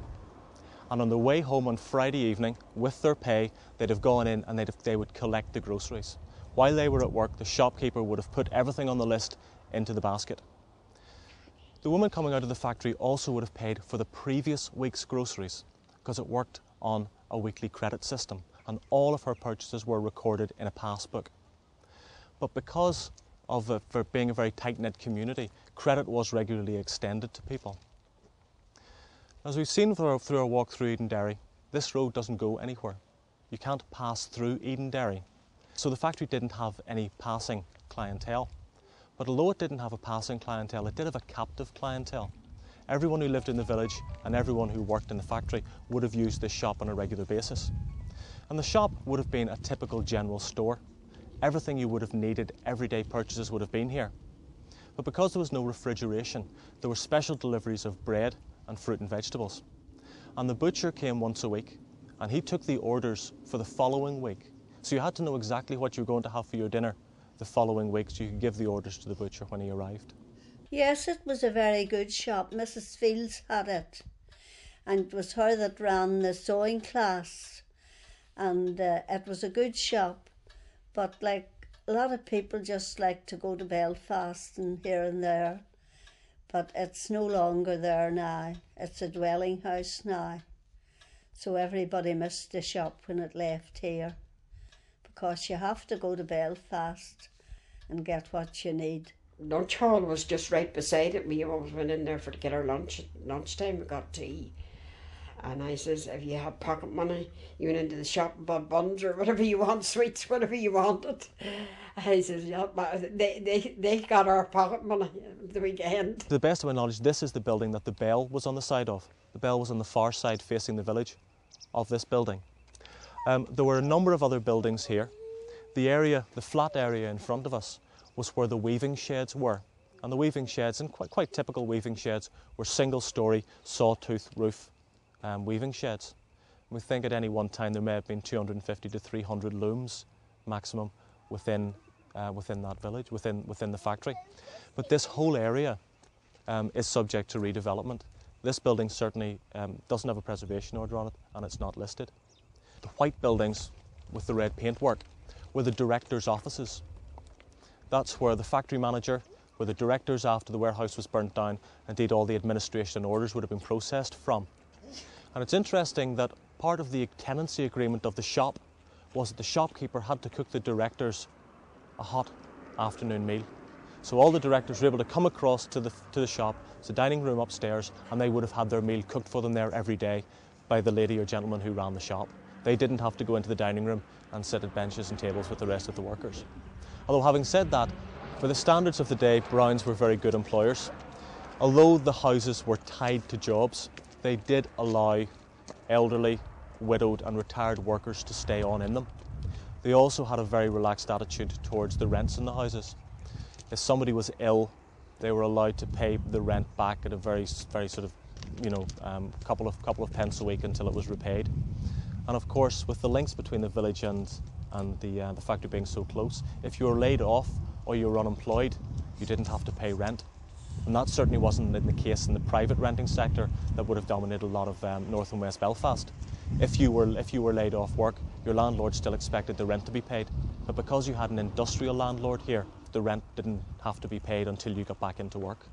And on their way home on Friday evening, with their pay, they'd have gone in and they would collect the groceries. While they were at work, the shopkeeper would have put everything on the list into the basket. The woman coming out of the factory also would have paid for the previous week's groceries, because it worked on a weekly credit system, and all of her purchases were recorded in a passbook. But because of for being a very tight-knit community, credit was regularly extended to people. As we've seen through our walk through Endenderry, this road doesn't go anywhere. You can't pass through Endenderry. So the factory didn't have any passing clientele. But although it didn't have a passing clientele, it did have a captive clientele. Everyone who lived in the village and everyone who worked in the factory would have used this shop on a regular basis. And the shop would have been a typical general store. Everything you would have needed, everyday purchases would have been here. But because there was no refrigeration, there were special deliveries of bread and fruit and vegetables. And the butcher came once a week, and he took the orders for the following week. So you had to know exactly what you were going to have for your dinner the following week, so you could give the orders to the butcher when he arrived. Yes, it was a very good shop. Mrs. Fields had it, and it was her that ran the sewing class, and it was a good shop. But like a lot of people just like to go to Belfast and here and there, but it's no longer there now. It's a dwelling house now. So everybody missed the shop when it left here, because you have to go to Belfast and get what you need. Lunch hall was just right beside it. We always went in there to get our lunch. At lunchtime we got tea. And I says, if you had pocket money, you went into the shop and bought buns or whatever you want, sweets, whatever you wanted. I says, yeah, they got our pocket money at the weekend. To the best of my knowledge, this is the building that the bell was on the side of. The bell was on the far side facing the village of this building. There were a number of other buildings here. The area, the flat area in front of us, was where the weaving sheds were. And the weaving sheds, and quite typical weaving sheds, were single-storey, sawtooth roof weaving sheds. We think at any one time there may have been 250 to 300 looms maximum within that village, within the factory. But this whole area is subject to redevelopment. This building certainly doesn't have a preservation order on it, and it's not listed. The white buildings with the red paintwork were the directors' offices. That's where the factory manager where the directors after the warehouse was burnt down, indeed all the administration and orders would have been processed from. And it's interesting that part of the tenancy agreement of the shop was that the shopkeeper had to cook the directors a hot afternoon meal. So all the directors were able to come across to the shop, it's a dining room upstairs, and they would have had their meal cooked for them there every day by the lady or gentleman who ran the shop. They didn't have to go into the dining room and sit at benches and tables with the rest of the workers. Although having said that, for the standards of the day, Browns were very good employers. Although the houses were tied to jobs, they did allow elderly, widowed and retired workers to stay on in them. They also had a very relaxed attitude towards the rents in the houses. If somebody was ill, they were allowed to pay the rent back at a very sort of, couple of pence a week until it was repaid. And of course, with the links between the village and the factory being so close, if you were laid off or you were unemployed, you didn't have to pay rent. And that certainly wasn't in the case in the private renting sector that would have dominated a lot of North and West Belfast. If you were laid off work, your landlord still expected the rent to be paid. But because you had an industrial landlord here, the rent didn't have to be paid until you got back into work.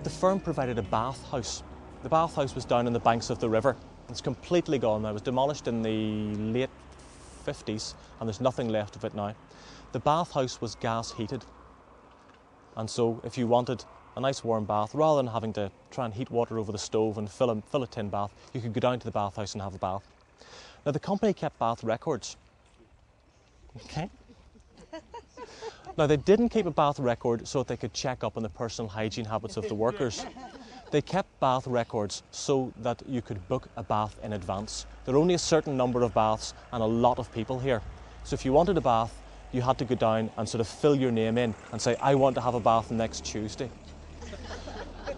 The firm provided a bathhouse. The bathhouse was down on the banks of the river. It's completely gone now. It was demolished in the late 50s and there's nothing left of it now. The bathhouse was gas heated. And so if you wanted a nice warm bath, rather than having to try and heat water over the stove and fill a tin bath, you could go down to the bathhouse and have a bath. Now the company kept bath records. Okay. Now, they didn't keep a bath record so that they could check up on the personal hygiene habits of the workers. They kept bath records so that you could book a bath in advance. There are only a certain number of baths and a lot of people here. So if you wanted a bath, you had to go down and sort of fill your name in and say, I want to have a bath next Tuesday.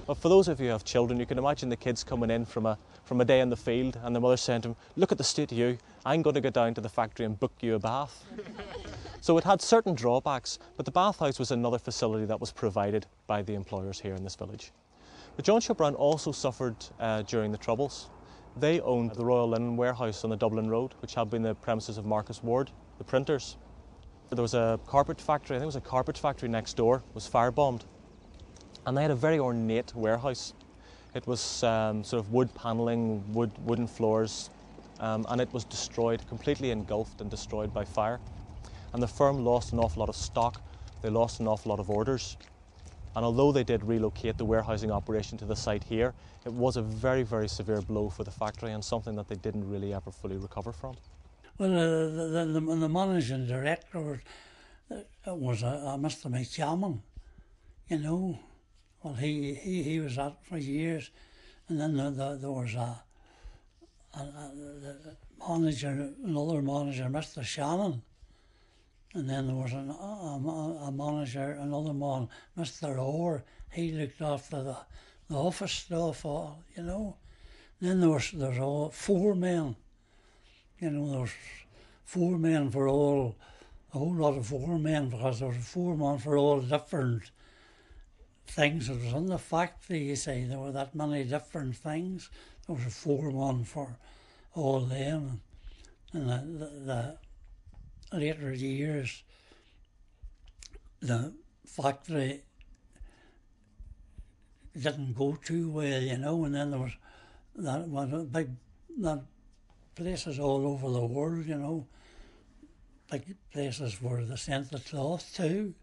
But for those of you who have children, you can imagine the kids coming in from a day in the field and the mother saying to them, look at the state of you, I'm going to go down to the factory and book you a bath. So it had certain drawbacks, but the bathhouse was another facility that was provided by the employers here in this village. But John Shaw Brown also suffered during the Troubles. They owned the Royal Linen Warehouse on the Dublin Road, which had been the premises of Marcus Ward, the printers. There was a carpet factory, I think it was a carpet factory next door, was firebombed. And they had a very ornate warehouse. It was sort of wood panelling, wooden floors, and it was destroyed, completely engulfed and destroyed by fire. And the firm lost an awful lot of stock, they lost an awful lot of orders. And although they did relocate the warehousing operation to the site here, it was a very, very severe blow for the factory and something that they didn't really ever fully recover from. Well, the managing director was a Mr. McChammon, you know. Well, he was that for years. And then there was a manager, another manager, Mr. Shannon. And then there was a manager, another man, Mr. Orr. He looked after the office stuff, you know. And then there's all 4 men. You know, there's 4 men for all, a whole lot of 4 men, because there was 4 men for all different things. It was in the factory, you see, there were that many different things. There was a 4 men for all them. And the later years, the factory didn't go too well, you know, and then there was that places all over the world, you know, big places where they sent the cloth to.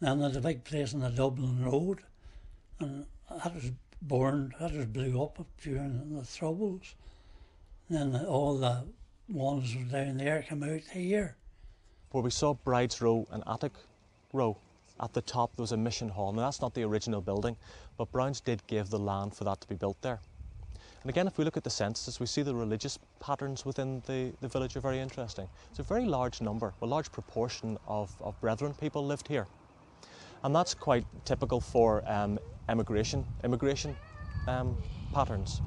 And there's a big place on the Dublin Road, and that was burned, that was blew up during the Troubles. And then all the ones down there come out here. Where we saw Bride's Row and Attic Row, at the top there was a mission hall. Now that's not the original building, but Browns did give the land for that to be built there. And again, if we look at the census, we see the religious patterns within the village are very interesting. It's a very large number, a large proportion of brethren people lived here. And that's quite typical for immigration patterns.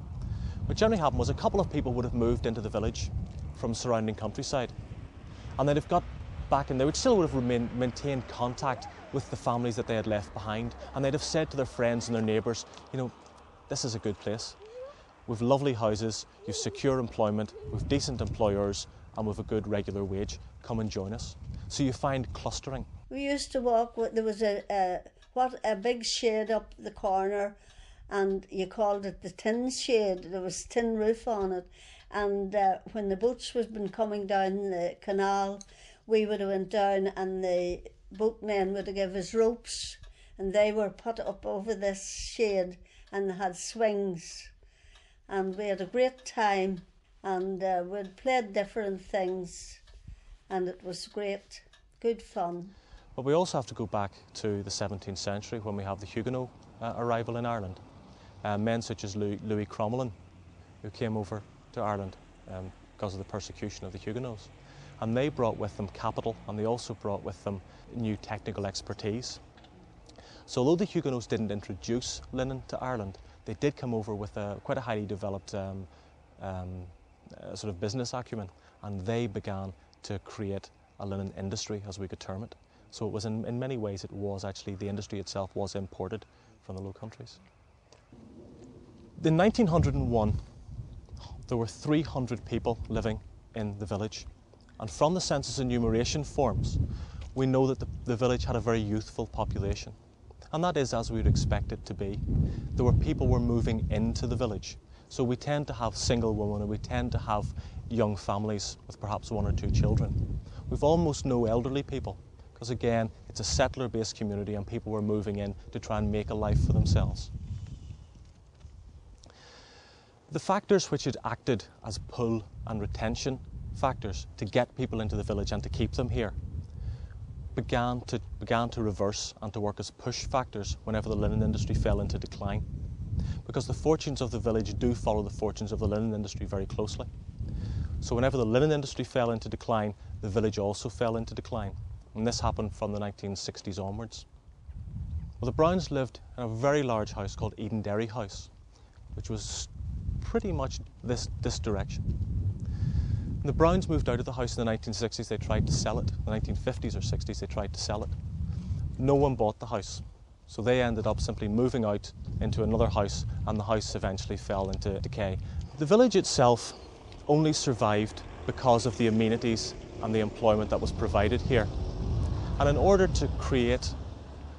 What generally happened was a couple of people would have moved into the village from surrounding countryside, and they'd have got back, and they would have maintained contact with the families that they had left behind, and they'd have said to their friends and their neighbours, you know, this is a good place. We've lovely houses, you've secure employment, we've decent employers, and we've a good regular wage. Come and join us. So you find clustering. We used to walk with, there was a big shed up the corner, and you called it the tin shed. There was tin roof on it, and when the boats was been coming down the canal, we would have went down, and the boatmen would have given us ropes, and they were put up over this shed, and they had swings, and we had a great time, and we'd played different things, and it was great, good fun. But we also have to go back to the 17th century when we have the Huguenot arrival in Ireland. Men such as Louis Crommelin, who came over to Ireland because of the persecution of the Huguenots. And they brought with them capital, and they also brought with them new technical expertise. So although the Huguenots didn't introduce linen to Ireland, they did come over with quite a highly developed sort of business acumen, and they began to create a linen industry, as we could term it. So it was in many ways, it was actually, the industry itself was imported from the Low Countries. In 1901, there were 300 people living in the village. And from the census enumeration forms, we know that the village had a very youthful population. And that is as we would expect it to be. People were moving into the village. So we tend to have single women, and we tend to have young families with perhaps 1 or 2 children. We've almost no elderly people, because again, it's a settler-based community and people were moving in to try and make a life for themselves. The factors which had acted as pull and retention factors to get people into the village and to keep them here began to reverse and to work as push factors whenever the linen industry fell into decline, because the fortunes of the village do follow the fortunes of the linen industry very closely. So whenever the linen industry fell into decline, the village also fell into decline, and this happened from the 1960s onwards. Well, the Browns lived in a very large house called Endenderry House, which was pretty much this direction. When the Browns moved out of the house in the 1960s, they tried to sell it. In the 1950s or 60s, they tried to sell it. No one bought the house, so they ended up simply moving out into another house, and the house eventually fell into decay. The village itself only survived because of the amenities and the employment that was provided here. And in order to create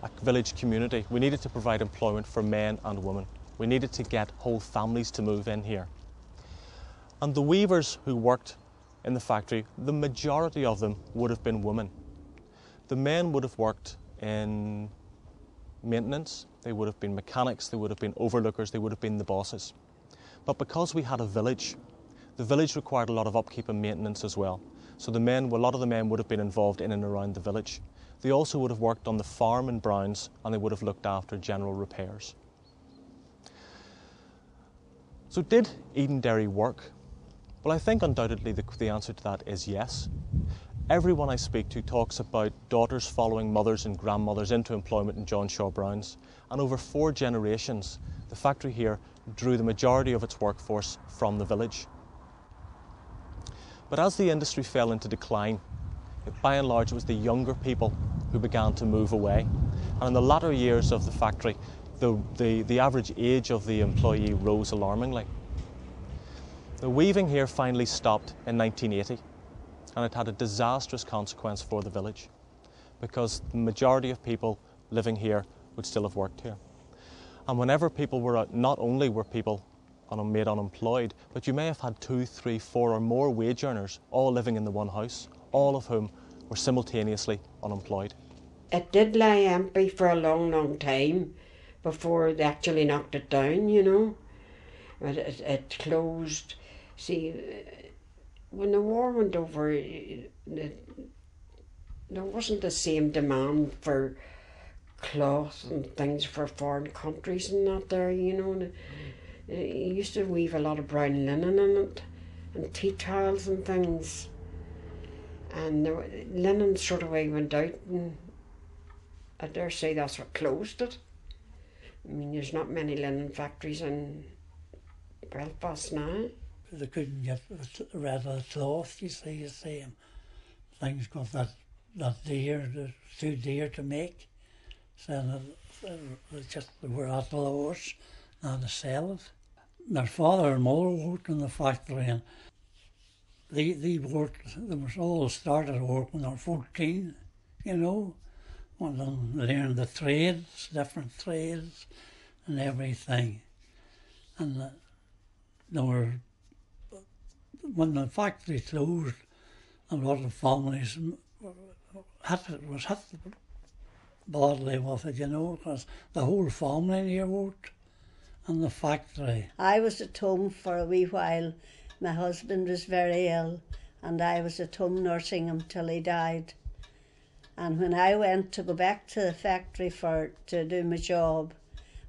a village community, we needed to provide employment for men and women. We needed to get whole families to move in here. And the weavers who worked in the factory, the majority of them would have been women. The men would have worked in maintenance, they would have been mechanics, they would have been overlookers, they would have been the bosses. But because we had a village, the village required a lot of upkeep and maintenance as well. So a lot of the men would have been involved in and around the village. They also would have worked on the farm in Browns, and they would have looked after general repairs. So did Endenderry work? Well, I think undoubtedly the answer to that is yes. Everyone I speak to talks about daughters following mothers and grandmothers into employment in John Shaw Browns, and over 4 generations, the factory here drew the majority of its workforce from the village. But as the industry fell into decline, by and large it was the younger people who began to move away, and in the latter years of the factory, the average age of the employee rose alarmingly. The weaving here finally stopped in 1980, and it had a disastrous consequence for the village, because the majority of people living here would still have worked here. And whenever people were out, not only were people made unemployed, but you may have had 2, 3, 4 or more wage earners all living in the one house, all of whom were simultaneously unemployed. It did lie empty for a long, long time before they actually knocked it down, you know. It closed. See, when the war went over, there wasn't the same demand for cloth and things for foreign countries and that there, you know. You used to weave a lot of brown linen in it, and tea towels and things. And linen sort of went out, and I dare say that's what closed it. I mean, there's not many linen factories in Belfast now. They couldn't get rid of the cloth, you see, things got that dear, too dear to make. So they were at the loss now to sell it. Their father and mother worked in the factory, and they was all started work when they were 14, you know, and then learned the trades, different trades and everything. And they were, when the factory closed, a lot of families was hit badly with it, you know, because the whole family here worked in the factory. I was at home for a wee while. My husband was very ill, and I was at home nursing him till he died. And when I went to go back to the factory to do my job,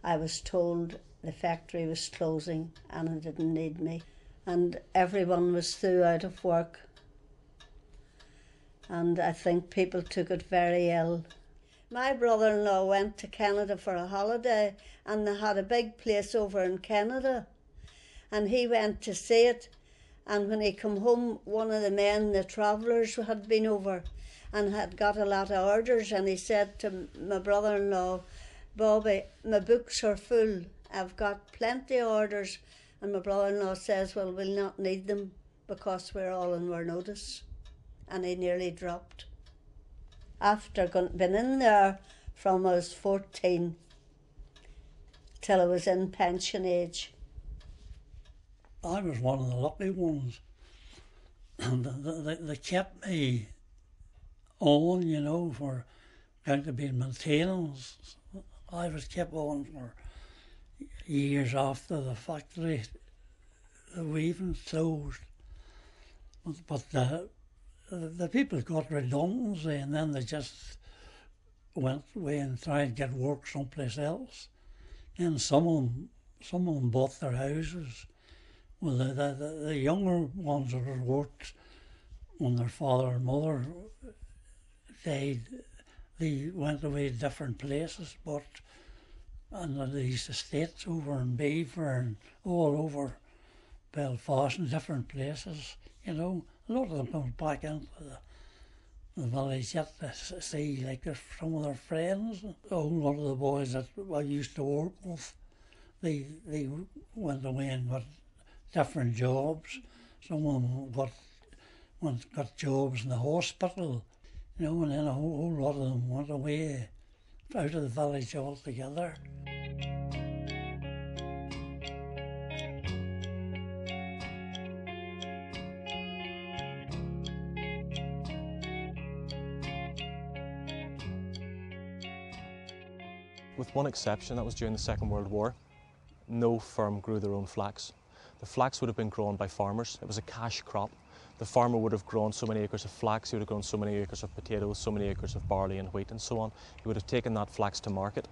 I was told the factory was closing and it didn't need me. And everyone was through out of work. And I think people took it very ill. My brother-in-law went to Canada for a holiday, and they had a big place over in Canada. And he went to see it, and when he come home, one of the men, the travellers, had been over and had got a lot of orders, and he said to my brother-in-law, Bobby, my books are full, I've got plenty of orders. And my brother-in-law says, well, we'll not need them because we're all on our notice. And he nearly dropped. After being in there from I was 14 till I was in pension age. I was one of the lucky ones. And they kept me on, you know, for going to be maintenance. I was kept on for years after the factory, the weaving closed. But the people got redundancy, and then they just went away and tried to get work someplace else. And some of them bought their houses. Well, the younger ones that had worked when their father and mother died, they went away to different places, and these estates over in Beaver and all over Belfast and different places, you know. A lot of them come back into the village yet to see, like, some of their friends. A whole lot of the boys that I used to work with, they went away and got different jobs. Some of them got jobs in the hospital, you know, and then a whole lot of them went away out of the village altogether. With one exception, that was during the Second World War. No firm grew their own flax. The flax would have been grown by farmers. It was a cash crop. The farmer would have grown so many acres of flax, he would have grown so many acres of potatoes, so many acres of barley and wheat and so on. He would have taken that flax to market,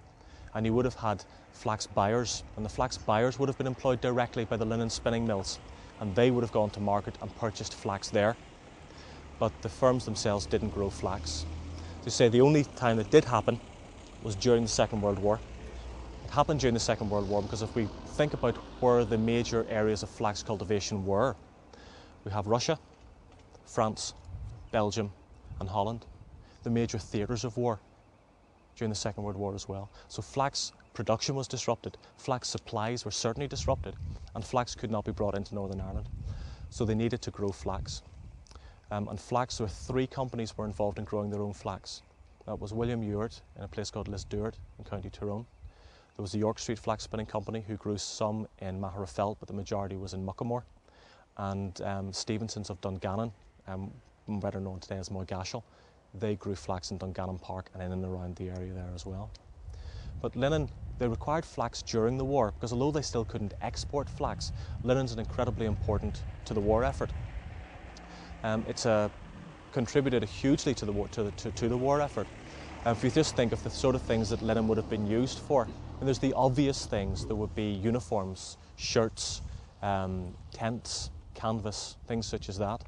and he would have had flax buyers, and the flax buyers would have been employed directly by the linen spinning mills, and they would have gone to market and purchased flax there. But the firms themselves didn't grow flax. To say the only time it did happen was during the Second World War. It happened during the Second World War because if we think about where the major areas of flax cultivation were, we have Russia, France, Belgium and Holland, the major theatres of war during the Second World War as well. So flax production was disrupted, flax supplies were certainly disrupted, and flax could not be brought into Northern Ireland. So they needed to grow flax. And flax, there were 3 companies were involved in growing their own flax. That was William Ewart in a place called Lisdurd in County Tyrone. There was the York Street Flax Spinning Company, who grew some in Maharafelt, but the majority was in Muckamore. And Stevenson's of Dungannon, better known today as Moygashel, they grew flax in Dungannon Park and in and around the area there as well. But linen, they required flax during the war, because although they still couldn't export flax, linen's incredibly important to the war effort. It's contributed hugely to the war effort. If you just think of the sort of things that linen would have been used for, and there's the obvious things. There would be uniforms, shirts, tents, canvas, things such as that.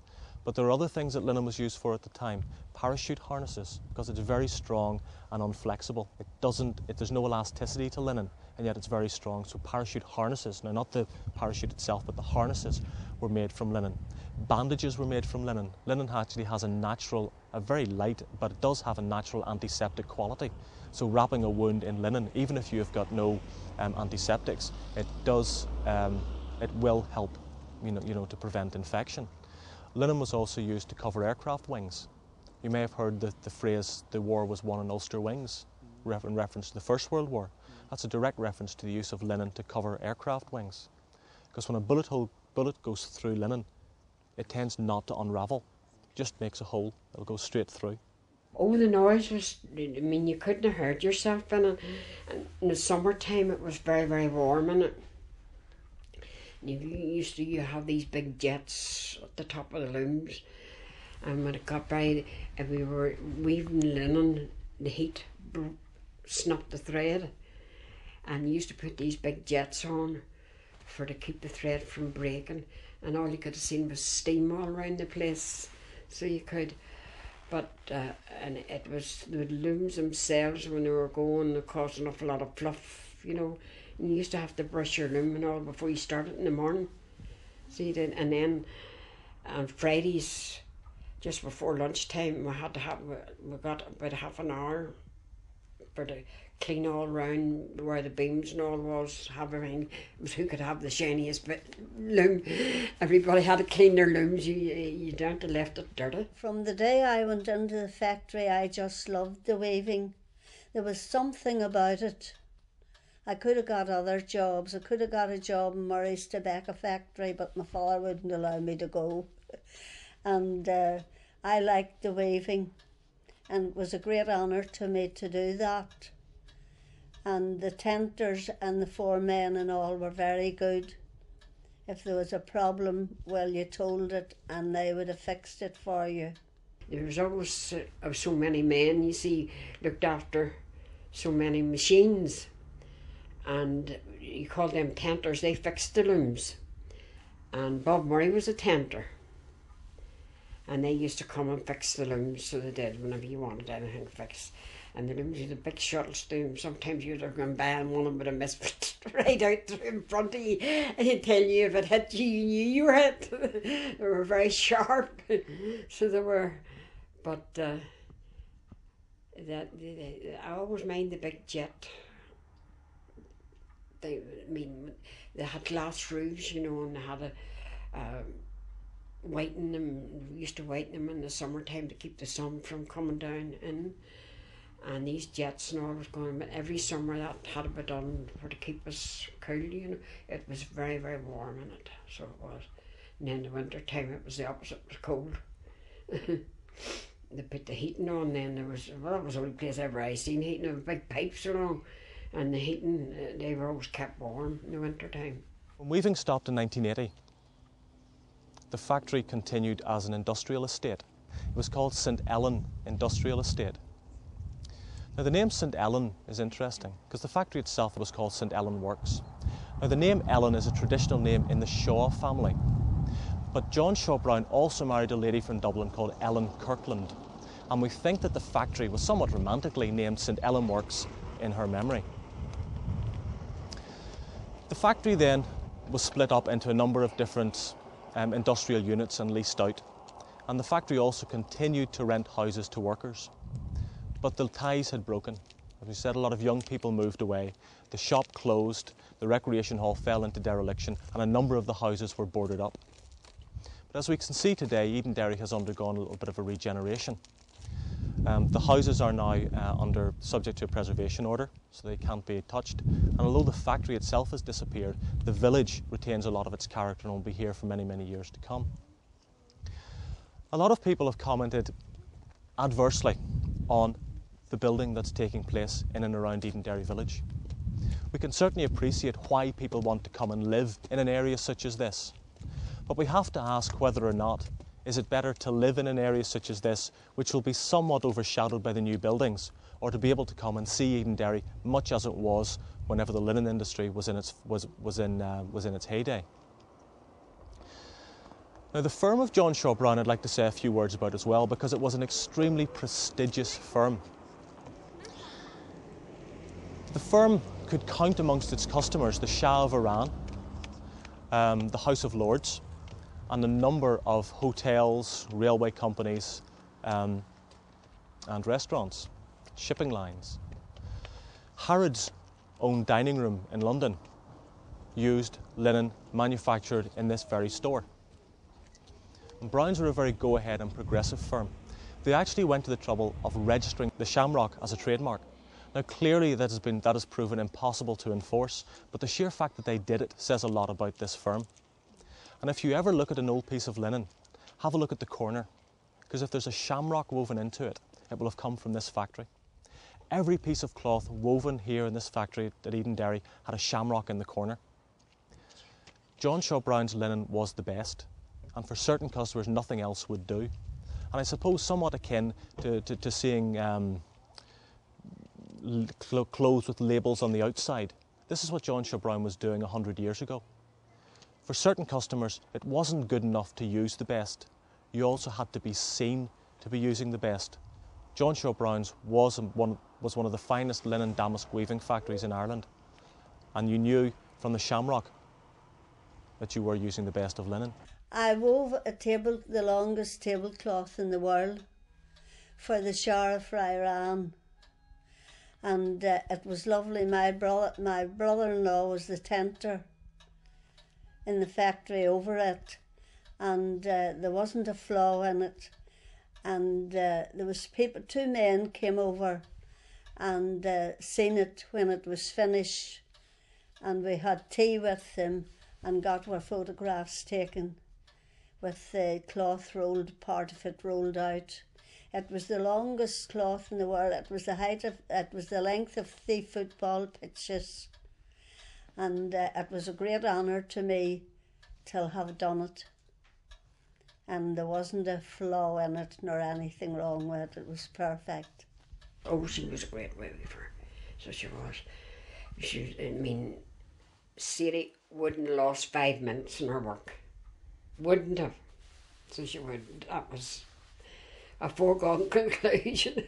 But there are other things that linen was used for at the time. Parachute harnesses, because it's very strong and unflexible. There's no elasticity to linen, and yet it's very strong. So parachute harnesses, now not the parachute itself, but the harnesses were made from linen. Bandages were made from linen. Linen actually has a very light, but it does have a natural antiseptic quality. So wrapping a wound in linen, even if you have got no antiseptics, it will help, to prevent infection. Linen was also used to cover aircraft wings. You may have heard the phrase, the war was won on Ulster wings, in reference to the First World War. That's a direct reference to the use of linen to cover aircraft wings. Because when a bullet goes through linen, it tends not to unravel. It just makes a hole, it'll go straight through. Oh, the noise was, you couldn't have heard yourself in it. And in the summertime it was very, very warm in it. You have these big jets at the top of the looms, and when it got by, if we were weaving linen, the heat snapped the thread, and you used to put these big jets on to keep the thread from breaking, and all you could have seen was steam all around the place, so you could. But and it was the looms themselves, when they were going, they caused an awful lot of fluff, And you used to have to brush your loom and all before you started in the morning. So you did, and then on Fridays, just before lunchtime, we got about half an hour to clean all around where the beams and all was, have everything. It was who could have the shiniest loom. Everybody had to clean their looms. You don't have left it dirty. From the day I went into the factory, I just loved the weaving. There was something about it. I could have got other jobs. I could have got a job in Murray's tobacco factory, but my father wouldn't allow me to go. And I liked the weaving, and it was a great honour to me to do that. And the tenters and the foremen and all were very good. If there was a problem, well, you told it and they would have fixed it for you. There was always so many men, you see, looked after so many machines. And you call them tenters, they fixed the looms. And Bob Murray was a tenter. And they used to come and fix the looms, so they did, whenever you wanted anything fixed. And the looms had the big shuttles to them. Sometimes you'd have gone by and one of them would have missed right out in front of you. And he'd tell you if it hit you, you knew you were hit. They were very sharp. So they were, but I always mind the big jet. They had glass roofs, and they had whiten them. We used to whiten them in the summertime to keep the sun from coming down in. And these jets and all was going, but every summer that had to be done to keep us cool, It was very, very warm in it, so it was. And then in the winter time it was the opposite, it was cold. They put the heating on, then that was the only place ever I seen heating. There were big pipes along. And the heating, they were always kept warm in the winter time. When weaving stopped in 1980, the factory continued as an industrial estate. It was called St Ellen Industrial Estate. Now the name St Ellen is interesting because the factory itself was called St Ellen Works. Now the name Ellen is a traditional name in the Shaw family, but John Shaw Brown also married a lady from Dublin called Ellen Kirkland, and we think that the factory was somewhat romantically named St Ellen Works in her memory. The factory then was split up into a number of different industrial units and leased out, and the factory also continued to rent houses to workers. But the ties had broken. As we said, a lot of young people moved away, the shop closed, the recreation hall fell into dereliction, and a number of the houses were boarded up. But as we can see today, Endenderry has undergone a little bit of a regeneration. The houses are now subject to a preservation order, so they can't be touched. And although the factory itself has disappeared, the village retains a lot of its character and will be here for many, many years to come. A lot of people have commented adversely on the building that's taking place in and around Endenderry village. We can certainly appreciate why people want to come and live in an area such as this, but we have to ask whether or not is it better to live in an area such as this, which will be somewhat overshadowed by the new buildings, or to be able to come and see Endenderry much as it was whenever the linen industry was in its heyday. Now the firm of John Shaw Brown I'd like to say a few words about as well, because it was an extremely prestigious firm. The firm could count amongst its customers the Shah of Iran, the House of Lords, and a number of hotels, railway companies and restaurants, shipping lines. Harrods' own dining room in London used linen manufactured in this very store. And Browns were a very go-ahead and progressive firm. They actually went to the trouble of registering the shamrock as a trademark. Now clearly that has proven impossible to enforce, but the sheer fact that they did it says a lot about this firm. And if you ever look at an old piece of linen, have a look at the corner, because if there's a shamrock woven into it, it will have come from this factory. Every piece of cloth woven here in this factory at Endenderry had a shamrock in the corner. John Shaw Brown's linen was the best, and for certain customers nothing else would do. And I suppose somewhat akin to seeing clothes with labels on the outside. This is what John Shaw Brown was doing 100 years ago. For certain customers, it wasn't good enough to use the best. You also had to be seen to be using the best. John Shaw Brown's was one of the finest linen damask weaving factories in Ireland, and you knew from the shamrock that you were using the best of linen. I wove the longest tablecloth in the world for the Shah of Iran, and it was lovely. My brother-in-law was the tenter in the factory over it, and there wasn't a flaw in it. And there was two men came over and seen it when it was finished, and we had tea with them and got our photographs taken with the cloth rolled, part of it rolled out. It was the longest cloth in the world. It was the length of 3 football pitches, and it was a great honour to me to have done it. And there wasn't a flaw in it nor anything wrong with it. It was perfect. Oh, she was a great weaver, so she was. Sadie wouldn't have lost 5 minutes in her work. Wouldn't have. So she wouldn't. That was a foregone conclusion.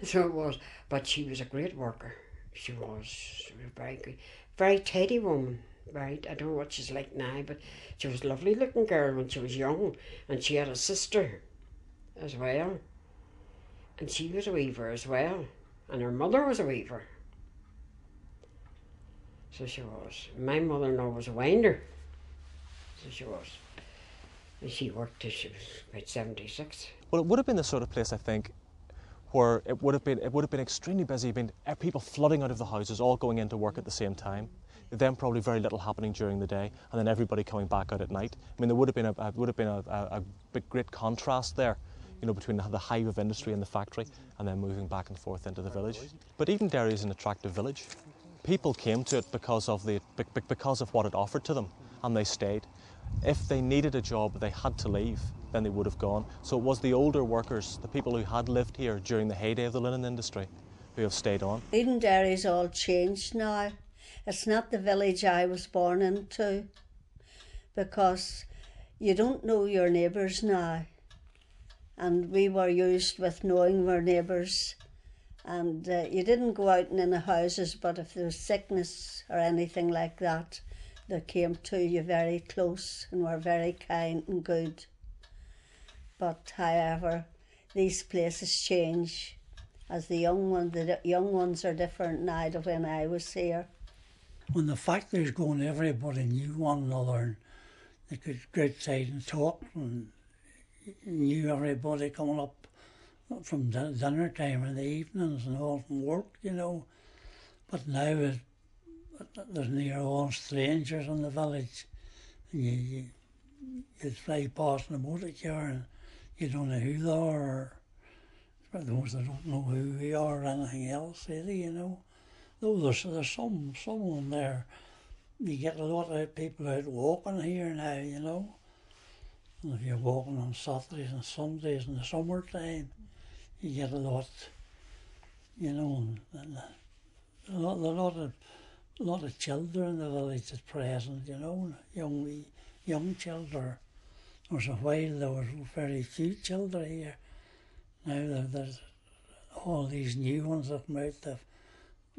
So it was. But she was a great worker. She was very good. Very tidy woman. I don't know what she's like now, but she was a lovely looking girl when she was young, and she had a sister as well, and she was a weaver as well, and her mother was a weaver. So she was. My mother-in-law was a winder, so she was, and she worked till she was about 76. Well, it would have been the sort of place, I think, where it would have been extremely busy, people flooding out of the houses, all going into work at the same time. Then probably very little happening during the day, and then everybody coming back out at night. I mean, there would have been a big, great contrast there, you know, between the hive of industry and the factory, and then moving back and forth into the village. But Endenderry is an attractive village. People came to it because of what it offered to them, and they stayed. If they needed a job, they had to leave, then they would have gone. So it was the older workers, the people who had lived here during the heyday of the linen industry, who have stayed on. Endenderry's all changed now. It's not the village I was born into, because you don't know your neighbours now, and we were used with knowing our neighbours, and you didn't go out and in the houses, but if there was sickness or anything like that, they came to you very close and were very kind and good. But however, these places change, as the young ones are different now to when I was here. When the factories going, everybody knew one another, and they could go outside and talk, and knew everybody coming up from dinner time in the evenings and all from work, you know. But now there's near all strangers in the village. You fly past in a motor car and you don't know who they are, or those that don't know who we are or anything else, really, you know. Though there's someone there. You get a lot of people out walking here now, you know. And if you're walking on Saturdays and Sundays in the summertime, you get a lot, you know, and a lot of children in the village at present, you know, young children There was a while there were very few children here. Now there's all these new ones that come out. There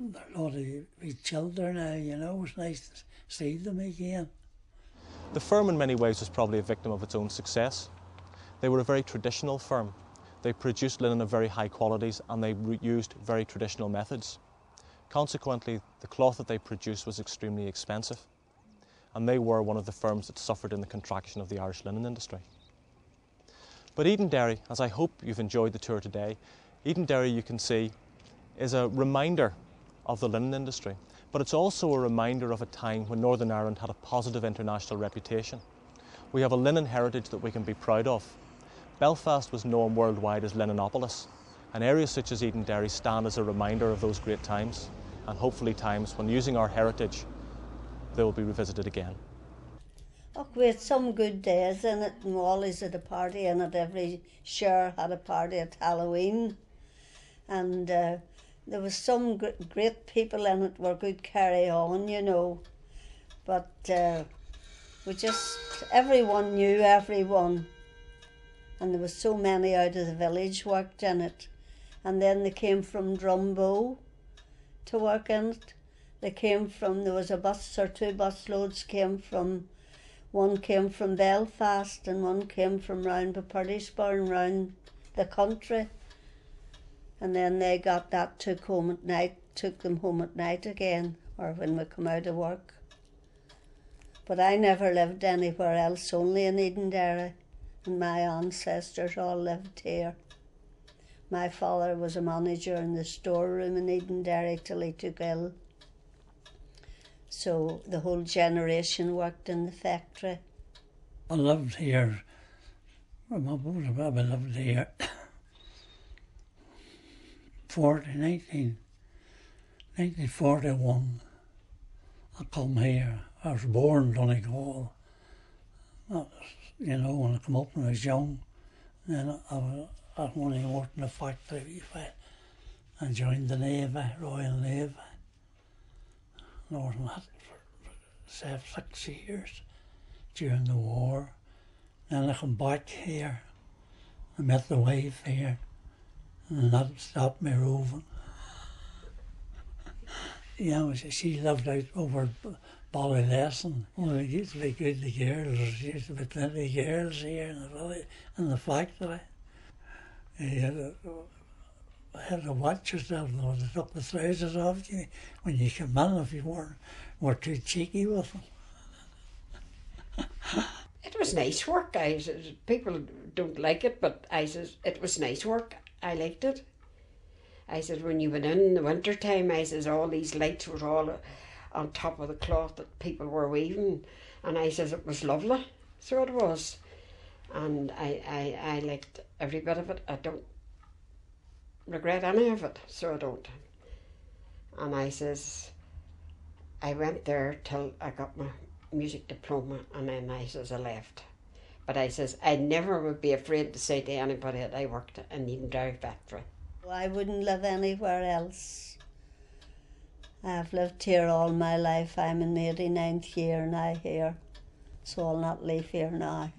are a lot of wee children now, you know. It's nice to see them again. The firm in many ways was probably a victim of its own success. They were a very traditional firm. They produced linen of very high qualities and they used very traditional methods. Consequently, the cloth that they produced was extremely expensive, and they were one of the firms that suffered in the contraction of the Irish linen industry. But Endenderry, as I hope you've enjoyed the tour today, Endenderry, you can see, is a reminder of the linen industry, but it's also a reminder of a time when Northern Ireland had a positive international reputation. We have a linen heritage that we can be proud of. Belfast was known worldwide as Linenopolis, and areas such as Endenderry stand as a reminder of those great times, and hopefully times when using our heritage they will be revisited again. Oh, we had some good days in it, and we always had a party in it. Every shire had a party at Halloween, and there was some great people in it were good carry on, you know. But everyone knew everyone, and there was so many out of the village worked in it. And then they came from Drumbo to work in it. There was a bus or two bus loads one came from Belfast and one came from round by Purdysburn, round the country. And then they got that took them home at night again, or when we come out of work. But I never lived anywhere else, only in Endenderry, and my ancestors all lived here. My father was a manager in the storeroom in Endenderry till he took ill. So the whole generation worked in the factory. I lived here, I lived here 1941. I come here. I was born in Donegal. You know, when I come up when I was young, then I only worked in the factory. I joined the Navy, Royal Navy. I was in that for 6 years during the war. Then I come back here. I met the wife here, and that stopped me roving. You know, she lived out over Ballylesson. Well, it used to be good to girls. There used to be plenty of girls here in the factory. You had to watch yourself though. They took the trousers off you when you came in if you were too cheeky with them. It was nice work. People don't like it, but it was nice work. I liked it. I said, when you went in the winter time, all these lights were all on top of the cloth that people were weaving, and I says it was lovely. So it was, and I liked every bit of it. I don't regret any of it, so I don't. And I says, I went there till I got my music diploma, and then I left. But I says, I never would be afraid to say to anybody that I worked in the Endenderry factory. I wouldn't live anywhere else. I've lived here all my life. I'm in my 89th year now here, so I'll not leave here now.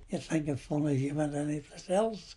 You think it's funny you went anyplace else?